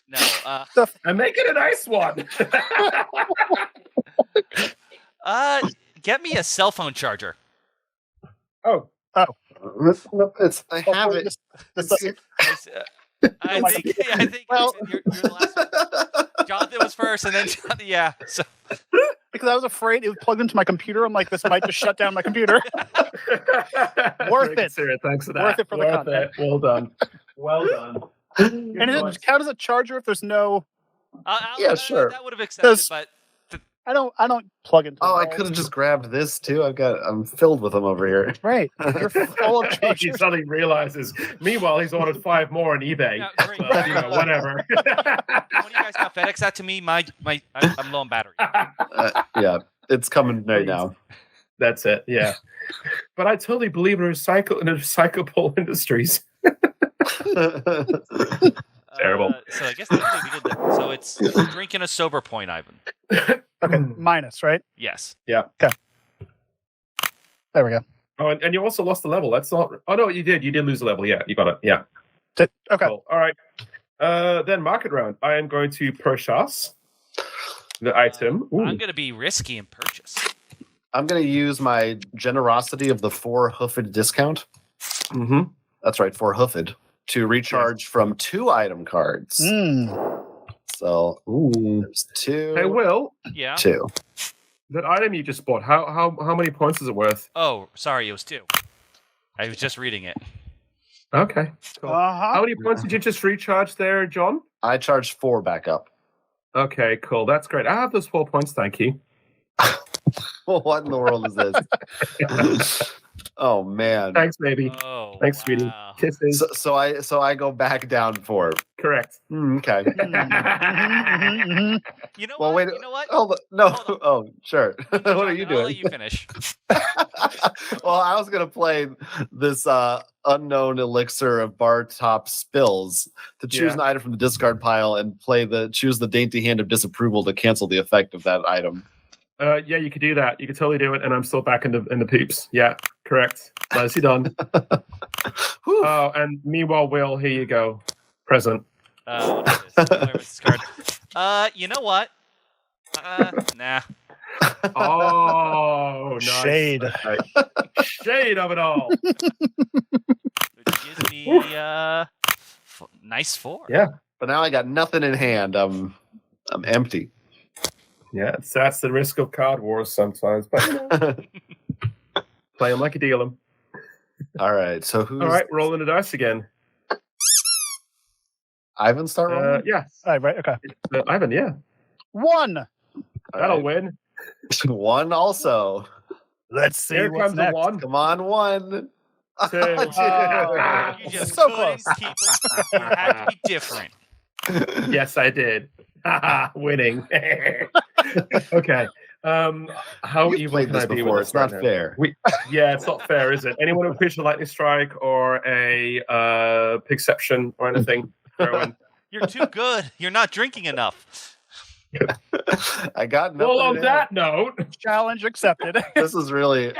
No, And make it a nice one. get me a cell phone charger. Oh. It's I have it. I think Well- you're the last one. Jonathan was first, and then yeah. So Because I was afraid it was plugged into my computer. I'm like, this might just shut down my computer. Worth it. Thanks for that. Worth it for the content. Well done. Well done. And does it count as a charger if there's no? Yeah, sure. That would have accepted, Does- but I don't plug into. Oh, I walls. could have just grabbed this too. I'm filled with them over here. Right. You're full of He chargers. suddenly realizes. Meanwhile, he's ordered 5 more on eBay. Yeah, great. But, whatever. when you guys got FedEx that to me, I'm low on battery. Yeah, it's coming right now. That's it. Yeah. But I totally believe in recyclable industries. Terrible. So I guess that's we did that. So it's drinking a sober point, Ivan. Okay, minus, right? Yes. There we go. Oh, and you also lost the level. That's not. Oh no, you did. You did lose the level. Yeah, you got it. Yeah. Okay. Cool. All right. Then market round. I am going to purchase the item. Ooh. I'm going to be risky and purchase. I'm going to use my generosity of the 4 hoofed discount. Mm-hmm. That's right, 4 hoofed to recharge from 2 item cards. Mm. So Ooh. there's 2. Hey, Will. Yeah. 2. That item you just bought, how many points is it worth? Oh, sorry, it was 2. I was just reading it. Okay. Cool. How many points did you just recharge there, John? I charged 4 back up. Okay, cool. That's great. I have those 4 points, thank you. What in the world is this? Oh man. Thanks, baby. Oh, Thanks, sweetie. wow. Kisses. So I go back down 4. Correct. Okay. You know Well, what? wait. You know what? Oh no. Hold on. Oh, sure. What are you Jonathan, I'll let doing? you finish. Well, I was gonna play this unknown elixir of bar top spills to choose an item from the discard pile and choose the dainty hand of disapproval to cancel the effect of that item. Yeah, you could do that. You could totally do it, and I'm still back in the peeps. Yeah, correct. Nicely done. Oh, and meanwhile, Will, here you go. Present. What is this? Where was this card? You know what? Nah. Oh, nice. Shade. Okay. Shade of it all. Which gives me nice 4. Yeah. But now I got nothing in hand. I'm empty. Yeah, that's the risk of card wars sometimes. But you know, play them like you deal them. All right. So who's All right, rolling the dice again. Ivan start rolling? Yes. Right. Okay. Ivan, yeah. 1. All That'll right. win. 1 also. Let's see Here what's comes next. the 1. Come on, 1. 2. You just So couldn't close. keep it. You had to be different. Yes, I did. Winning. Okay. How You've evil played can this I be before. with It's this not right now? fair. Yeah, it's not fair, is it? Anyone who pitched a lightning strike or a pigception or anything? Throw in. You're too good. You're not drinking enough. I got nothing. Well, on in that note, Challenge accepted. this is really.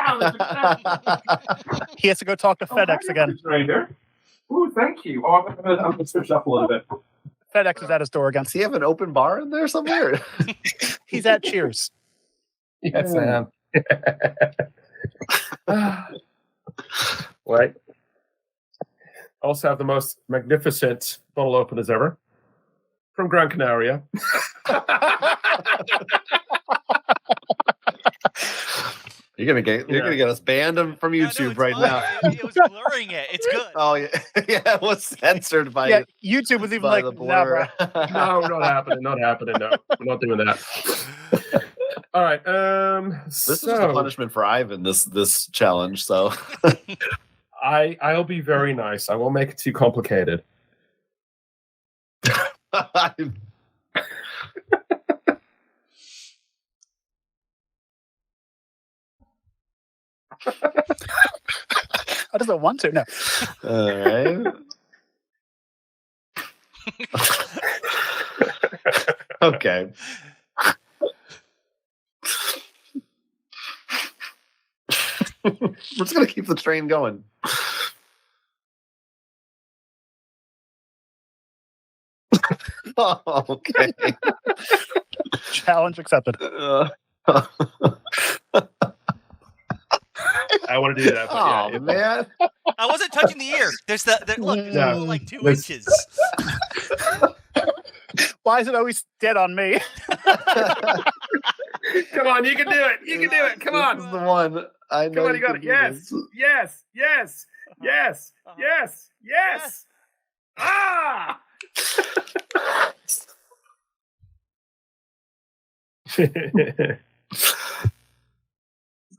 He has to go talk to FedEx again. Ooh, thank you. Oh, I'm going to switch up a little bit. FedEx is at his door again. Does he have an open bar in there somewhere? He's at Cheers. Yes, I am. Wait. Also have the most magnificent bottle openers ever from Gran Canaria. You're gonna get us banned from YouTube it's right fine. now. It was blurring it. It's good. Oh yeah, yeah. It was censored by Yeah, YouTube was even by like, the nah, bro. blur. No, not happening. Not happening. No, we're not doing that. All right. This is just a punishment for Ivan. This challenge. So I'll be very nice. I won't make it too complicated. I doesn't want to. No. All right. Okay. We're just gonna keep the train going. Oh, okay. Challenge accepted. I want to do that. But Oh yeah, man. I wasn't touching the ear. There's look. There's No. only like 2 Let's- inches. Why is it always dead on me? Come on, you can do it. You can do it. Come on. This is the one. I know. Come on, you got can it. do Yes. this. Yes. Yes. Yes. Uh-huh. Yes. Yes. Ah! Is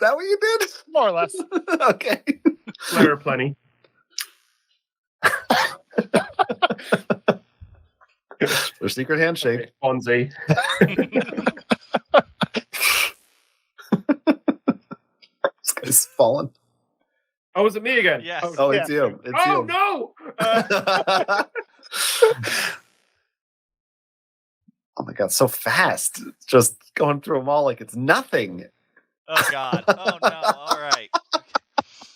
that what you did? More or less. Okay. There are plenty. Their secret handshake. Fonzie. This guy's fallen. Oh, is it me again? Yes. Oh, Yeah. it's you. It's Oh you. no! Oh my god, so fast. Just going through them all like it's nothing. Oh God. Oh no. All right.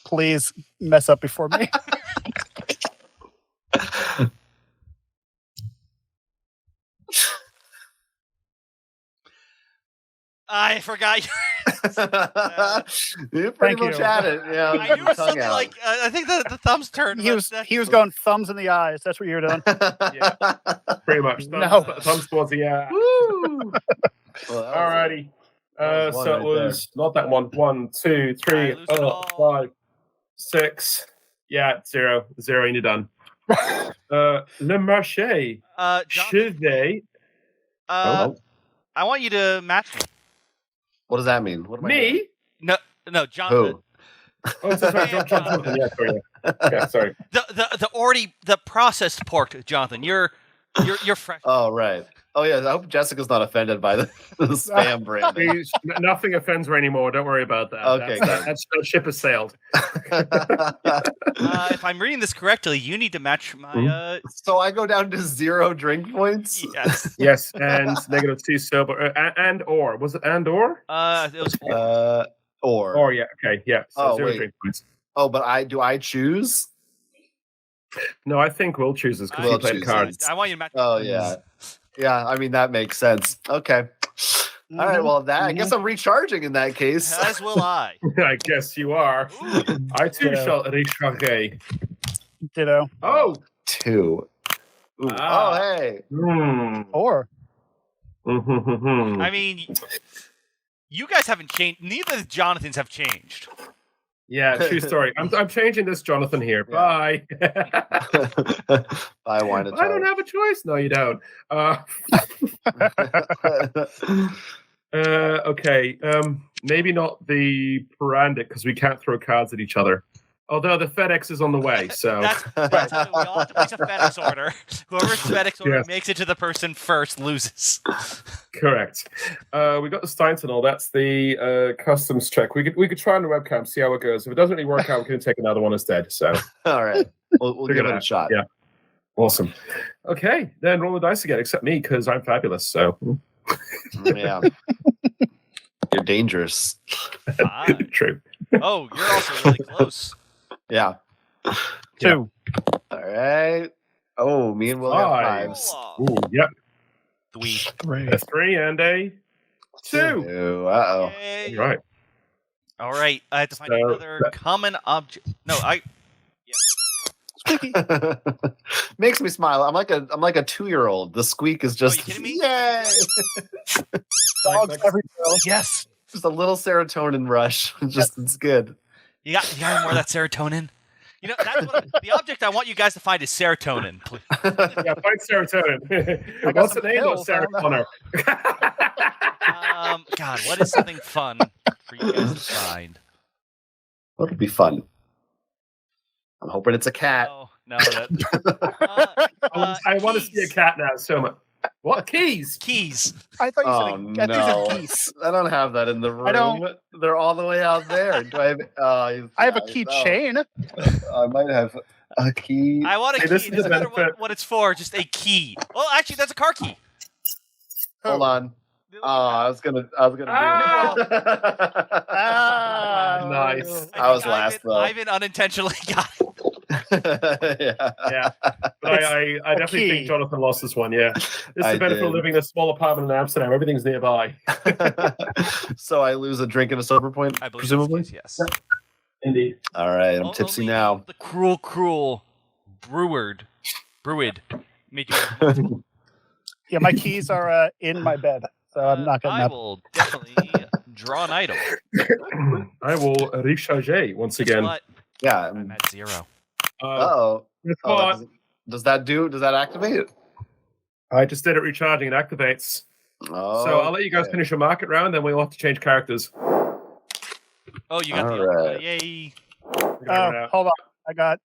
Please mess up before me. I forgot. You pretty Thank much you. had it. Yeah, I knew it was tongue something out. like I think the thumbs turned. He was going thumbs in the eyes. That's what you were doing. Pretty much. No. Thumbs towards the Woo! Well, that was Alrighty. That was one So it right there. was not that one. 1, 2, 3, I lose it 4, all. 5, 6. Yeah, 0. 0, and you're done. Le Marché. Jonathan, Chevet. Oh, I want you to match me. what does that mean? What am I doing? Me? No, Jonathan. Who? Oh, sorry, Jonathan. Yeah, sorry. Yeah, sorry. The processed pork, Jonathan. You're fresh. Oh, right. Oh, yeah. I hope Jessica's not offended by the spam branding. Nothing offends her anymore. Don't worry about that. Okay, That ship has sailed. If I'm reading this correctly, you need to match my. So I go down to 0 drink points? Yes. Yes, and -2 sober. And or. Was it and or? It was 4. Or. Yeah, okay, yeah. So Oh, 0 wait. drink points. Oh, but do I choose? No, I think we'll choose this because We'll we played choose cards. I want you to match. Oh, yeah. Yeah, I mean, that makes sense. Okay. All right, well, I guess I'm recharging in that case. As will I. I guess you are. Ooh. I too Yeah. shall recharge. Ditto. Oh! 2. Ooh. Ah. Oh, hey. Or I mean, you guys haven't changed. Neither of the Jonathans have changed. Yeah, true story. I'm changing this Jonathan here. Yeah. Bye. I want to I don't have a choice. No, you don't. Okay. Maybe not the Parandic because we can't throw cards at each other. Although the FedEx is on the way, so That's we all have to place a FedEx order. Whoever's FedEx order Yes. makes it to the person first loses. correct. We got the Steintunnel. That's the customs check. We could try on the webcam, see how it goes. If it doesn't really work out, we can take another one instead. So All right. We'll Figure give it it a out. shot. Yeah. Awesome. Okay, then roll the dice again, except me because I'm fabulous. So Yeah. You're dangerous. 5. true. Oh, you're also really close. Yeah. 2. All right. Oh, me and Will got 5. 5s. Ooh, yep. 3. 3. A 3 and a 2. Ooh, uh-oh. Yay. Right. All right. I have to find So, another common object. No, Makes me smile. I'm like a 2-year-old. The squeak is just you kidding me? yay. Dogs everywhere. Yes. Just a little serotonin rush. It's good. You got any more of that serotonin? You know, that's the object I want you guys to find is serotonin. Please. Yeah, find serotonin. got What's the some name of pills, I don't know. Serotonin? God, what is something fun for you guys to find? What would be fun? I'm hoping it's a cat. Oh, no. That, I want to see a cat now so much. What? Keys? Keys. I thought you Oh said no! these are geese. I don't have that in the room. I don't- They're all the way out there. Do I have? I have a keychain. I might have a key. I want a Hey, key. this It is doesn't the matter benefit. what it's for, just a key. Well, actually, that's a car key. Hold on. Oh, I was gonna Ah! do it. Ah, Nice. I was think last, though. Ivan unintentionally got it. Yeah. Yeah. But I definitely key. think Jonathan lost this one, yeah. This is I the benefit of did. living in a small apartment in Amsterdam. Everything's nearby. So I lose a drink and a sober point, I believe presumably. it's yes. Indeed. All right, I'm O- tipsy only now. The cruel Brewed made you. Yeah, my keys are in my bed, so I'm not getting I up. will definitely draw an item. I will recharge once Guess again. what? Yeah. I'm at 0. Oh. Guess Oh, what? does that activate it? I just did it recharging. It activates. Oh, So I'll let you guys finish your market round, then we'll have to change characters. Oh, you got All right. yay. We're gonna run out. Hold on. I got.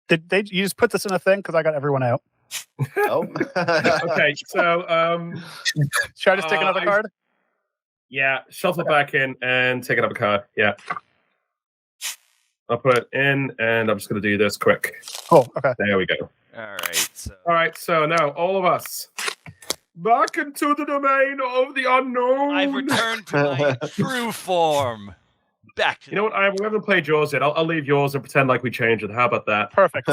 Did they? You just put this in a thing because I got everyone out. Oh. Okay, so Should I just take another I- card? yeah, shuffle back in and take another card. Yeah. I'll put it in and I'm just gonna do this quick. Cool. Okay. There we go. All right. So Alright, so now all of us back into the domain of the unknown. I've returned to my true form. Back to You know what? We haven't played yours yet. I'll leave yours and pretend like we changed it. How about that? Perfect.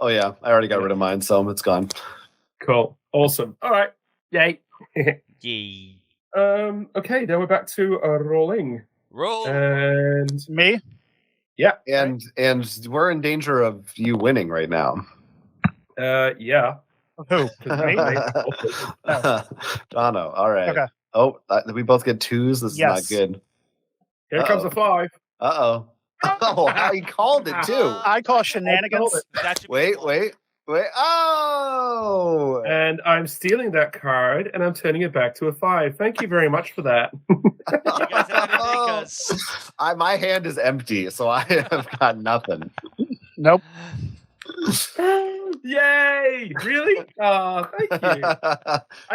Oh yeah, I already got rid of mine, so it's gone. Cool. Awesome. All right. Yay. Yay. Okay, then we're back to rolling. Roll. And Me? yeah. And we're in danger of you winning right now. Yeah. Who? Me? Dono. All right. Okay. Oh, we both get 2s. This is not Yes. good. Here comes a 5. Uh-oh. Oh, he called it too. I call shenanigans. That should be Wait. Oh! And I'm stealing that card, and I'm turning it back to a 5. Thank you very much for that. You guys have anything? 'Cause My hand is empty, so I have got nothing. Nope. Yay! Really? Oh, thank you.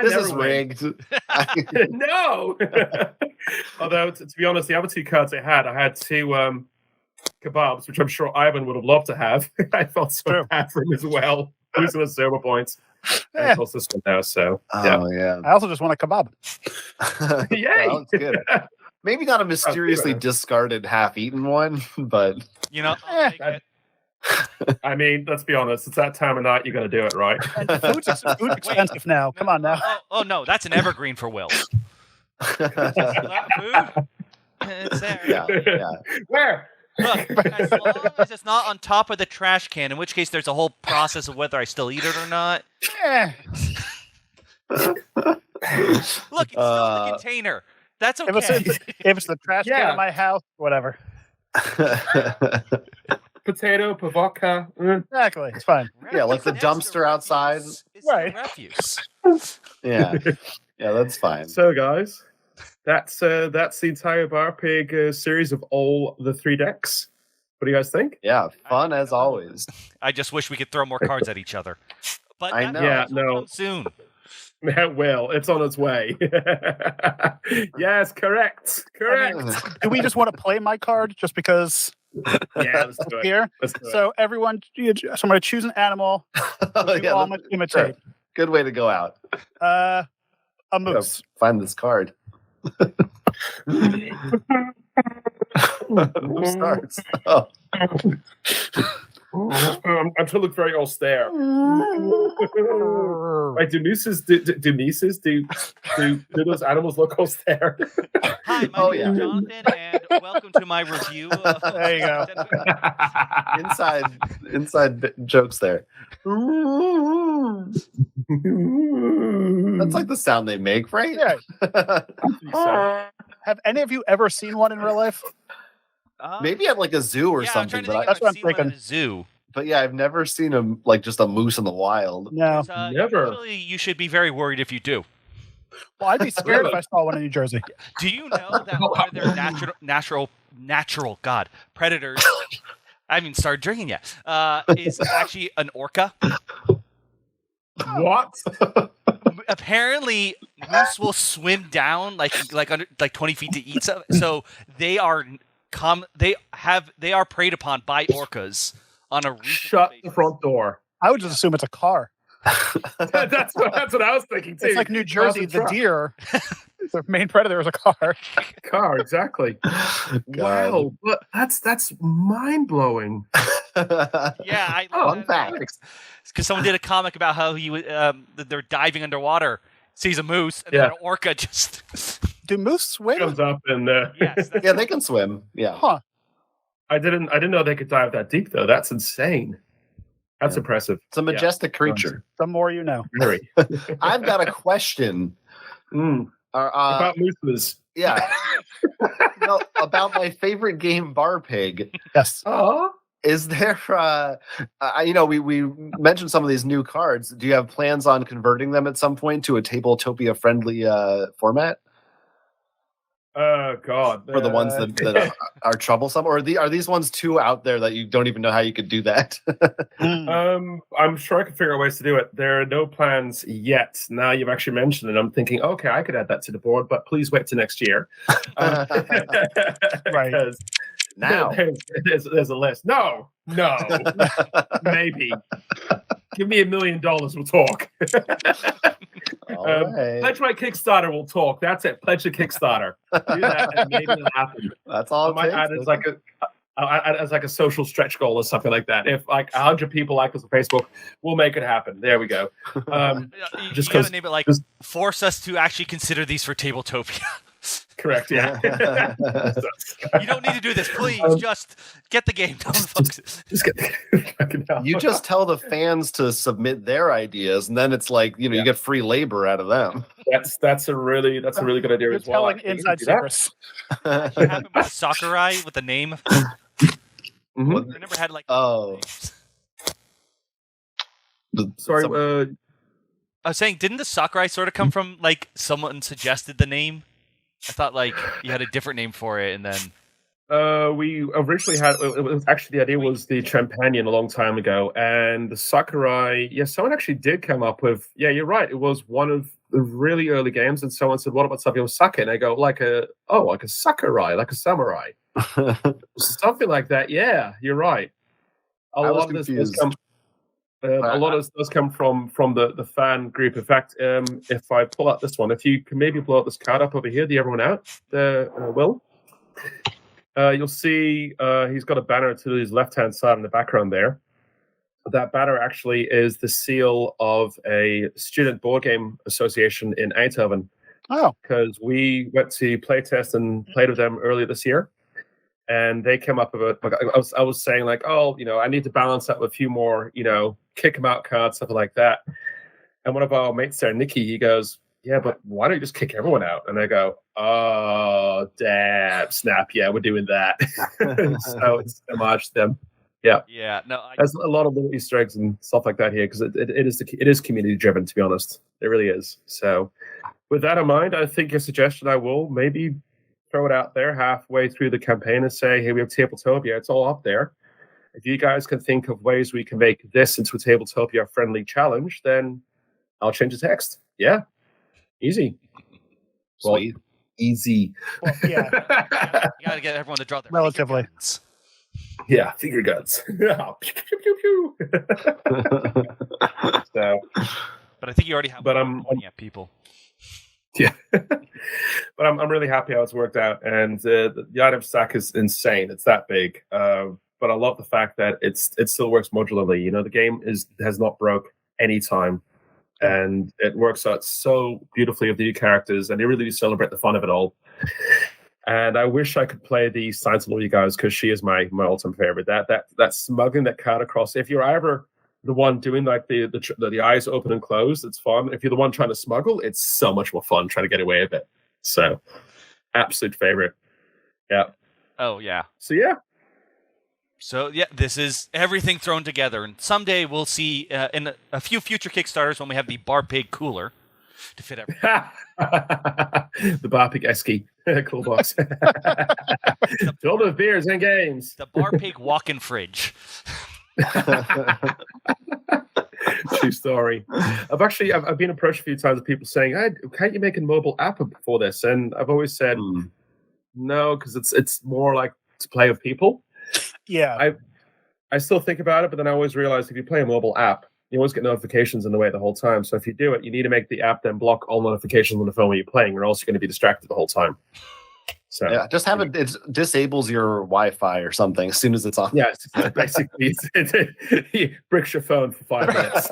This never is win. rigged. No! Although, to be honest, the other 2 cards I had 2 kebabs, which I'm sure Ivan would have loved to have. I felt so True. bad for him as well. Losing the silver points. Yeah. And also this one now, so yeah. Oh, yeah. I also just want a kebab. Yay! Well, it's good. Maybe not a mysteriously discarded half-eaten one, but you know, I'll take it. I mean, let's be honest. It's that time of night. You're going to do it, right? And food's expensive now. Come on now. Oh no, that's an evergreen for Will. Food? It's there. yeah. Where? Look, as long as it's not on top of the trash can, in which case there's a whole process of whether I still eat it or not. Eh. Look, it's still in the container. That's okay. If it's the trash can Yeah. in my house, whatever. Potato, vodka. Exactly. It's fine. Yeah, like the Refuse. That's dumpster outside. refuse. It's Right. the refuse. Yeah, that's fine. So, guys, that's the entire BARPIG series of all the 3 decks. What do you guys think? Yeah, fun as always. I just wish we could throw more cards at each other. But I that know. Yeah, will no. come soon. Well, it's on its way. Yes, correct. Do we just want to play my card just because Yeah, let's do it's it. here? Let's do it. So everyone, so I'm going to choose an animal. We all must imitate. Good way to go out. A moose. Find this card. Who starts? Oh. I'm trying to look very austere. Wait, do those animals look austere? Hi, my Oh, name is yeah. Jonathan, and welcome to my review of There you go. Inside jokes there. That's like the sound they make, right? Yeah. So, Have any of you ever seen one in real life? Maybe at like a zoo or yeah, I'm something, trying to think but if That's what I've I'm seen one at thinking. a zoo. but yeah, I've never seen just a moose in the wild. No. Never. Usually you should be very worried if you do. Well, I'd be scared if I saw one in New Jersey. Do you know that one of their natural predators? I haven't even started drinking yet. Is actually an orca. what? Apparently, moose will swim down like 20 feet to eat some. So they are they are preyed upon by orcas on a Shut the front door. I would just assume it's a car. That's what I was thinking too. It's like New Jersey, the deer. The main predator is a car. car, exactly. Wow, but that's mind blowing. Yeah, Fun fact. because someone did a comic about how they're diving underwater, sees a moose, and Yeah. then an orca just. Do moose swim? Comes up and Yes, that's Yeah, they can swim. Yeah. Huh. I didn't know they could dive that deep though. That's insane. That's Yeah. impressive. It's a majestic creature. The more you know. Very. I've got a question. About mooses. Yeah. No, about my favorite game, BARPIG. Yes. Oh. Is there, we mentioned some of these new cards. Do you have plans on converting them at some point to a Tabletopia friendly format Oh God. for the ones that are troublesome? Or are these ones too out there that you don't even know how you could do that? I'm sure I can figure out ways to do it. There are no plans yet. Now you've actually mentioned it. I'm thinking, okay, I could add that to the board, but please wait till next year. Right. Because Now. there's a list. No, maybe. Give me $1 million, we'll talk. All right. Pledge my Kickstarter, we'll talk. That's it. Pledge the Kickstarter. Do that, and maybe it'll happen. That's all I it might add takes. as like a social stretch goal or something like that. If like 100 people like us on Facebook, we'll make it happen. There we go. You Just gotta 'cause- name it like just- force us to actually consider these for Tabletopia. correct. Yeah. You don't need to do this, please. Just get the game done, folks. Just get fucking hell. You just tell the fans to submit their ideas, and then it's like you get free labor out of them. That's a really good idea You're as well. telling inside secrets. What happened with Sakurai with the name? Mhm. I never had like. Oh. Sorry. I was saying, didn't the Sakurai sort of come from like someone suggested the name? I thought like you had a different name for it, and then we originally had. It was actually the idea was the Champagne a long time ago, and the Sakurai. Yeah, someone actually did come up with. Yeah, you're right. It was one of the really early games, and someone said, "What about something with sake?" And I go, like a Sakurai, like a samurai, something like that. Yeah, you're right. A lot of this does come. A lot of this does come from the fan group. In fact, if I pull out this one, if you can maybe blow up this card up over here, the everyone out, Will, you'll see he's got a banner to his left-hand side in the background there. That banner actually is the seal of a student board game association in Eindhoven. Oh. Because we went to playtest and played with them earlier this year. And they came up with it. Like I was saying, like, oh, I need to balance out with a few more, kick them out cards, stuff like that. And one of our mates there, Nikki, he goes, yeah, but why don't you just kick everyone out? And I go, oh, damn, snap. Yeah, we're doing that. So it's homage to them. Yeah. Yeah. No. There's a lot of little Easter eggs and stuff like that here because it is community driven, to be honest. It really is. So with that in mind, I think your suggestion, I will maybe throw it out there halfway through the campaign and say, hey, we have Tabletopia. It's all up there. If you guys can think of ways we can make this into a Tabletopia-friendly challenge, then I'll change the text. Yeah. Easy. Sweet. Well, easy. Well, yeah. You got to get everyone to draw their Relatively. finger guns. Yeah, finger guns. So, But I think you already have. But I'm pointing at people. Yeah, but I'm really happy how it's worked out, and the item stack is insane. It's that big, but I love the fact that it still works modularly. The game has not broke any time, and it works out so beautifully with the new characters, and they really do celebrate the fun of it all. And I wish I could play the Sentinel, you guys, because she is my ultimate favorite. That smuggling that card across. If you're ever the one doing like the eyes open and closed, it's fun. If you're the one trying to smuggle, it's so much more fun trying to get away with it. So, absolute favorite. Yeah. Oh yeah. So yeah. So yeah, this is everything thrown together, and someday we'll see in a few future Kickstarters when we have the BARPIG cooler to fit everything. The BARPIG Esky. Cool box. Filled with beers and games. The BARPIG walk-in fridge. True story. I've been approached a few times with people saying, hey, can't you make a mobile app for this? And I've always said no, because it's more like to play with people. Yeah. I still think about it, but then I always realize if you play a mobile app, you always get notifications in the way the whole time. So if you do it, you need to make the app then block all notifications on the phone when you're playing, or else you're going to be distracted the whole time. So yeah, just have it disables your Wi-Fi or something as soon as it's on. Yeah, basically, it bricks your phone for 5 minutes.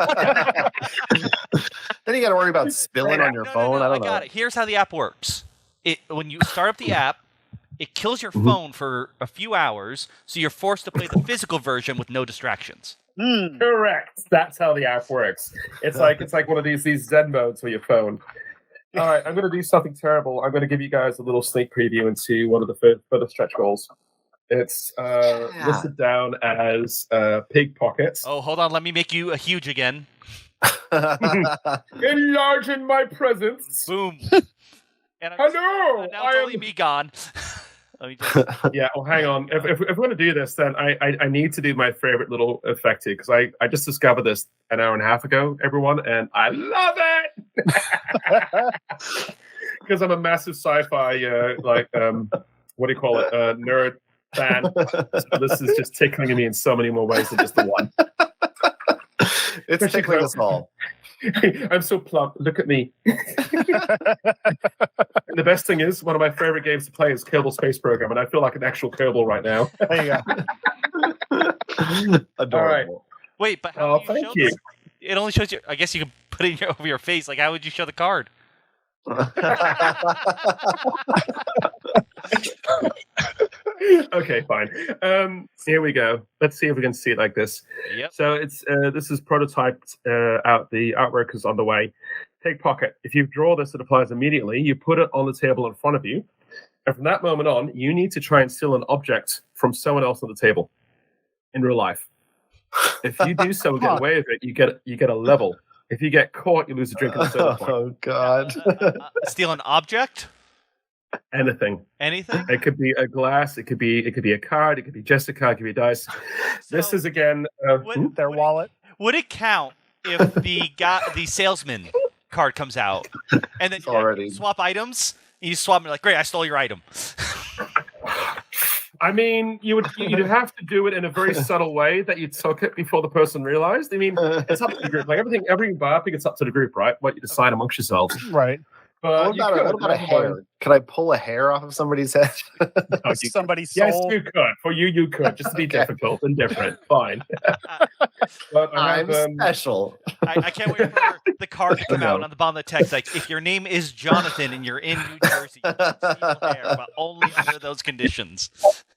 Then you got to worry about spilling on your phone. No, I don't know. got it. Here's how the app works. When you start up the app, it kills your phone for a few hours, so you're forced to play the physical version with no distractions. Correct. That's how the app works. It's like one of these Zen modes for your phone. All right, I'm going to do something terrible. I'm going to give you guys a little sneak preview into one of the further stretch goals. It's listed down as pig pockets. Oh, hold on. Let me make you a huge again. Enlarging my presence. Boom. And Hello. now it's only me gone. Let me just... Yeah. Well, hang on. If we're going to do this, then I need to do my favorite little effect here because I just discovered this an hour and a half ago, everyone, and I love it because I'm a massive sci-fi what do you call it, nerd fan. So this is just tickling me in so many more ways than just the one. It's tickling us all. I'm so plump. Look at me. And the best thing is, one of my favorite games to play is Kerbal Space Program, and I feel like an actual Kerbal right now. There you go. Adorable. All right. Wait, but how do you thank show you. this? It only shows you. I guess you can put it over your face. Like, how would you show the card? Okay, fine. Here we go. Let's see if we can see it like this. Yep. So it's this is prototyped out. The artwork is on the way. Take pocket. If you draw this, it applies immediately. You put it on the table in front of you, and from that moment on, you need to try and steal an object from someone else on the table in real life. If you do so and get away with it, you get a level. If you get caught, you lose a drink and a soda point. Oh God! Steal an object? Anything. Anything? It could be a glass. It could be a card. It could be just a card. It could be dice. This is again Their wallet. Would it count if the salesman card comes out and then you swap items? You swap me like, great, I stole your item. I mean, you'd have to do it in a very subtle way that you took it before the person realized. I mean, it's up to the group. Like every BARPIG, it's up to the group, right? What you decide amongst yourselves. Right. But what about a hair? Can I pull a hair off of somebody's head? Somebody's yes, soul. you could. For you could. Just to be difficult and different. Fine. But I'm special. I can't wait for the card to come out and on the bottom of the text, like, if your name is Jonathan and you're in New Jersey, you can steal hair, but only under those conditions.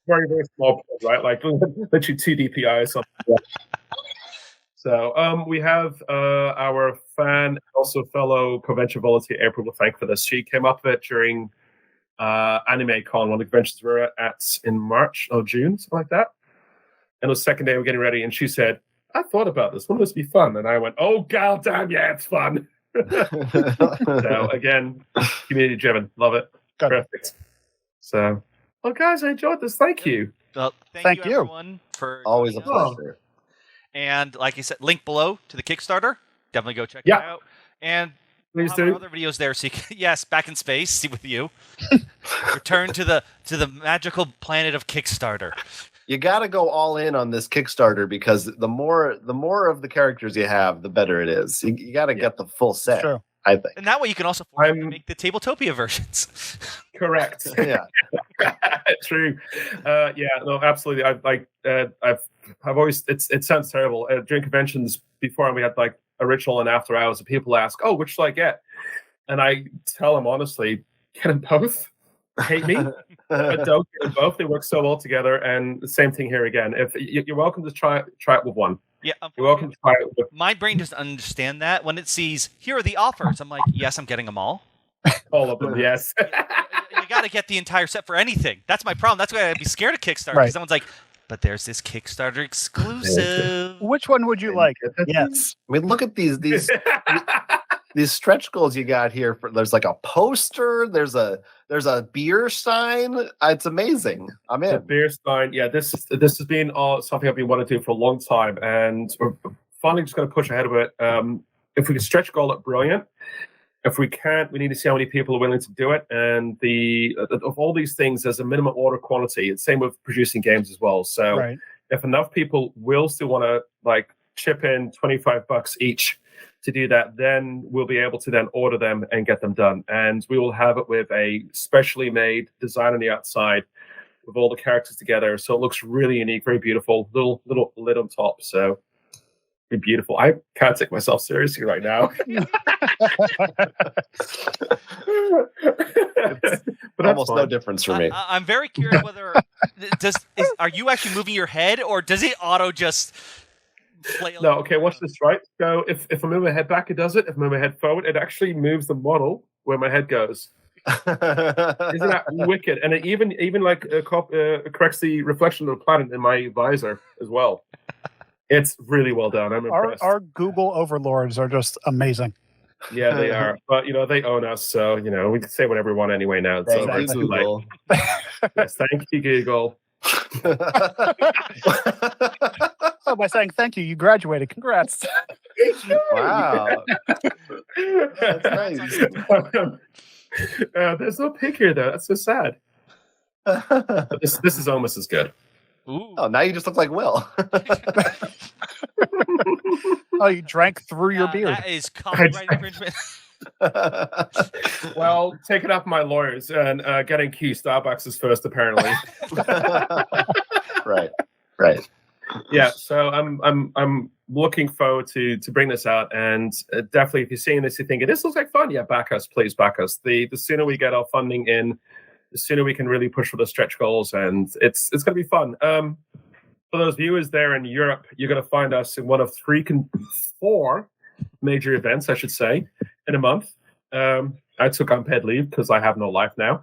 Very, very small, right? Like literally 2 DPI or something. So we have our fan, also fellow convention volunteer, April LaFrank, for this. She came up with it during Anime Con, one of the conventions we were at in March or June, something like that. And it was the second day we were getting ready, and she said, I thought about this. Wouldn't this be fun? And I went, oh, goddamn, yeah, it's fun. So again, community driven. Love it. Perfect. So, well, guys, I enjoyed this. Thank you. Well, thank you, everyone, for always a pleasure. And like you said, link below to the Kickstarter. Definitely go check it out. And please we'll do. Have other videos there. So you can, yes, back in space. See with you. Return to the magical planet of Kickstarter. You got to go all in on this Kickstarter because the more of the characters you have, the better it is. You got to get the full set. True. I think. And that way you can also make the Tabletopia versions. Correct. Yeah. True. Yeah. No. Absolutely. I've always. It sounds terrible. During conventions before, we had like a ritual and after hours, and people ask, "Oh, which should I get?" And I tell them honestly, get them both. Hate me, but don't get them both. They work so well together. And the same thing here again. If you're welcome to try it with one. Yeah, you're welcome to try it with. My brain doesn't understand that when it sees here are the offers. I'm like, yes, I'm getting them all. All of them, yes. You got to get the entire set for anything. That's my problem. That's why I'd be scared of Kickstarter. Right. Because someone's like, but there's this Kickstarter exclusive. Which one would you like? Yes. I mean, look at these stretch goals you got here. There's like a poster. There's a beer sign. It's amazing. I'm in. The beer sign. Yeah, this has been something I've been wanting to do for a long time, and we're finally just going to push ahead of it. If we can stretch goal it, brilliant. If we can't, we need to see how many people are willing to do it. And of all these things, there's a minimum order quantity. It's same with producing games as well. So if enough people will still want to like chip in $25 each to do that, then we'll be able to then order them and get them done. And we will have it with a specially made design on the outside with all the characters together. So it looks really unique, very beautiful. Little lid on top. So beautiful. I can't take myself seriously right now. But almost no difference for me. I'm very curious whether are you actually moving your head or does it auto just flail? No, okay, watch this, right? So if I move my head back, it does it. If I move my head forward, it actually moves the model where my head goes. Isn't that wicked? And it even like corrects the reflection of the planet in my visor as well. It's really well done. I'm impressed. Our Google overlords are just amazing. Yeah, they are. But, they own us. So, we can say whatever we want anyway now. So thank you, Google. Yes, thank you, Google. Oh, by saying thank you, you graduated. Congrats. Wow. That's nice. There's no pig here, though. That's so sad. But this is almost as good. Ooh. Oh, now you just look like Will. Oh, you drank through your beard. That is copyright infringement. Well, take it up my lawyers and getting key Starbucks is first, apparently. Right. Yeah, so I'm looking forward to bring this out, and definitely if you're seeing this, you're thinking this looks like fun. Yeah, back us, please back us. The sooner we get our funding in, the sooner we can really push for the stretch goals, and it's going to be fun. For those viewers there in Europe, you're going to find us in one of 4 major events, I should say, in a month. I took unpaid leave because I have no life now.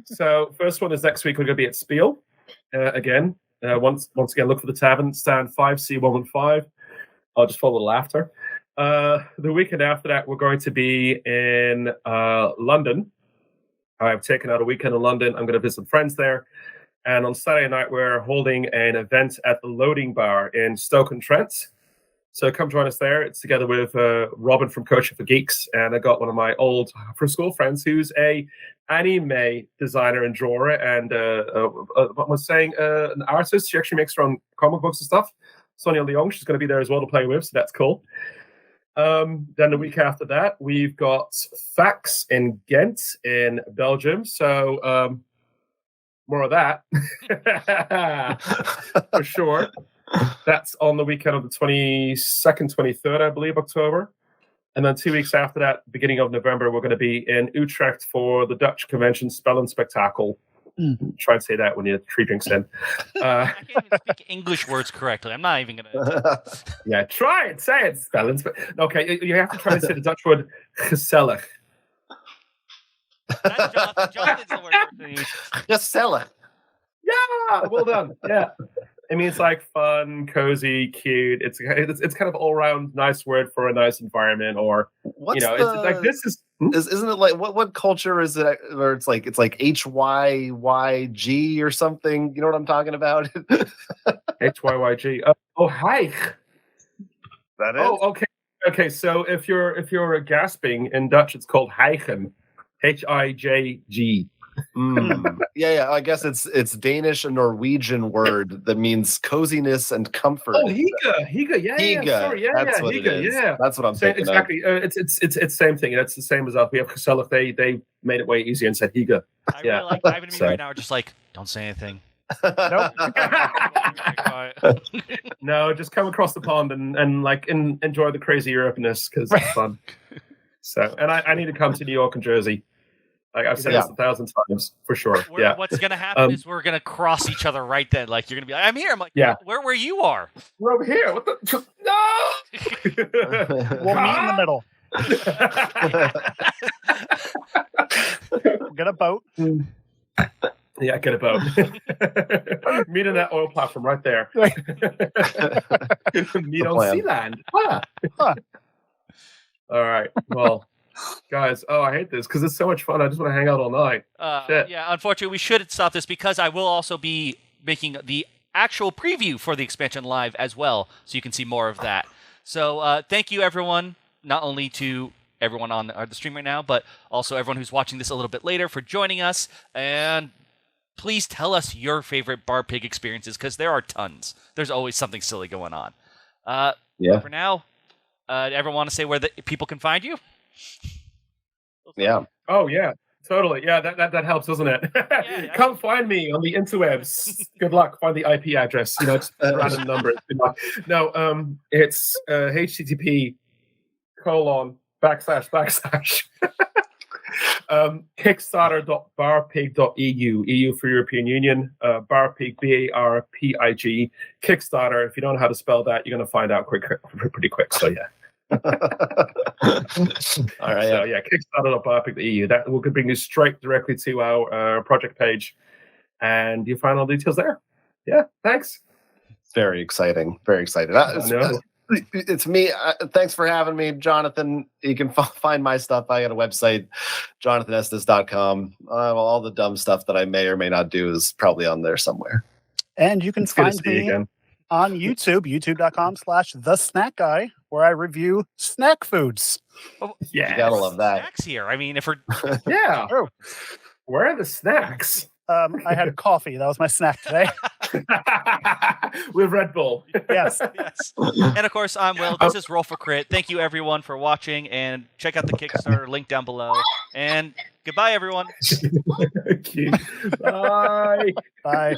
So first one is next week. We're going to be at Spiel again. Once again, look for the tavern, stand 5C115. I'll just follow the laughter. The weekend after that, we're going to be in London. I've taken out a weekend in London. I'm going to visit some friends there. And on Saturday night, we're holding an event at the Loading Bar in Stoke-on-Trent. So come join us there. It's together with Robin from Coaching for Geeks. And I got one of my old school friends who's a anime designer and drawer. And what was saying, an artist. She actually makes her own comic books and stuff. Sonia Leong, she's going to be there as well to play with. So that's cool. Then the week after that, we've got Fax in Ghent in Belgium. So more of that for sure. That's on the weekend of the 22nd, 23rd, I believe, October. And then 2 weeks after that, beginning of November, we're going to be in Utrecht for the Dutch convention Spellen Spectacle. Try and say that when you're 3 drinks in. I can't even speak English words correctly. I'm not even going to. Yeah, try it. Say it. Spellen. Okay, you have to try to say the Dutch word gezellig. That's Jonathan. Jonathan's the word for me. Gezellig. Yeah, well done. Yeah. It means like fun, cozy, cute. It's kind of all around nice word for a nice environment, or What's it's like this is. Isn't it like what culture is it where it's like HYYG or something? You know what I'm talking about? HYYG. Oh, hi. That is. Oh, okay. Okay, so if you're gasping in Dutch, it's called hijgen. HIJG. Yeah. I guess it's Danish, a Norwegian word that means coziness and comfort. Oh, higa. Yeah. Sorry, That's what higa, it is. yeah. That's what I'm thinking. Exactly. It's same thing. It's the same as us. We have gezellig. They made it way easier and said higa. I really like Ivan and me right now are just like, don't say anything. Nope. No, just come across the pond and enjoy the crazy Europeness because it's fun. So, and I need to come to New York and Jersey. Like I've said this 1,000 times for sure. What's gonna happen is we're gonna cross each other right then. Like you're gonna be like, I'm here. I'm like, where you are? We're over here. What the? No. We'll meet in the middle. Get a boat. Yeah, get a boat. Meet on that oil platform right there. Meet on sea land. All right. Well. Guys, I hate this because it's so much fun. I just want to hang out all night. Yeah, unfortunately, we should stop this because I will also be making the actual preview for the expansion live as well, so you can see more of that. So thank you, everyone, not only to everyone on the stream right now, but also everyone who's watching this a little bit later for joining us. And please tell us your favorite BARPIG experiences because there are tons. There's always something silly going on. For now, everyone want to say where the people can find you? Yeah. Oh yeah, totally. Yeah, that helps, doesn't it? Yeah. Come find me on the interwebs. Good luck. Find the IP address. Just a random number. Good luck. No, it's http:// EU for European Union, BARPIG, BARPIG, Kickstarter. If you don't know how to spell that, you're going to find out pretty quick. So yeah. All right. So Kickstarter.barpig.eu. That will bring you straight directly to our project page, and you'll find all the details there. Yeah. Thanks. Very exciting. Very exciting. It's me. Thanks for having me, Jonathan. You can find my stuff. I got a website, jonathanestes.com. All the dumb stuff that I may or may not do is probably on there somewhere. And you can find me on YouTube, youtube.com/thesnackguy, where I review snack foods. Yeah, you gotta love that. Snacks here. I mean, if we're where are the snacks? I had coffee. That was my snack today. With Red Bull. Yes. And of course, I'm Will. This is Roll for Crit. Thank you, everyone, for watching. And check out the Kickstarter link down below. And goodbye, everyone. Bye. Bye.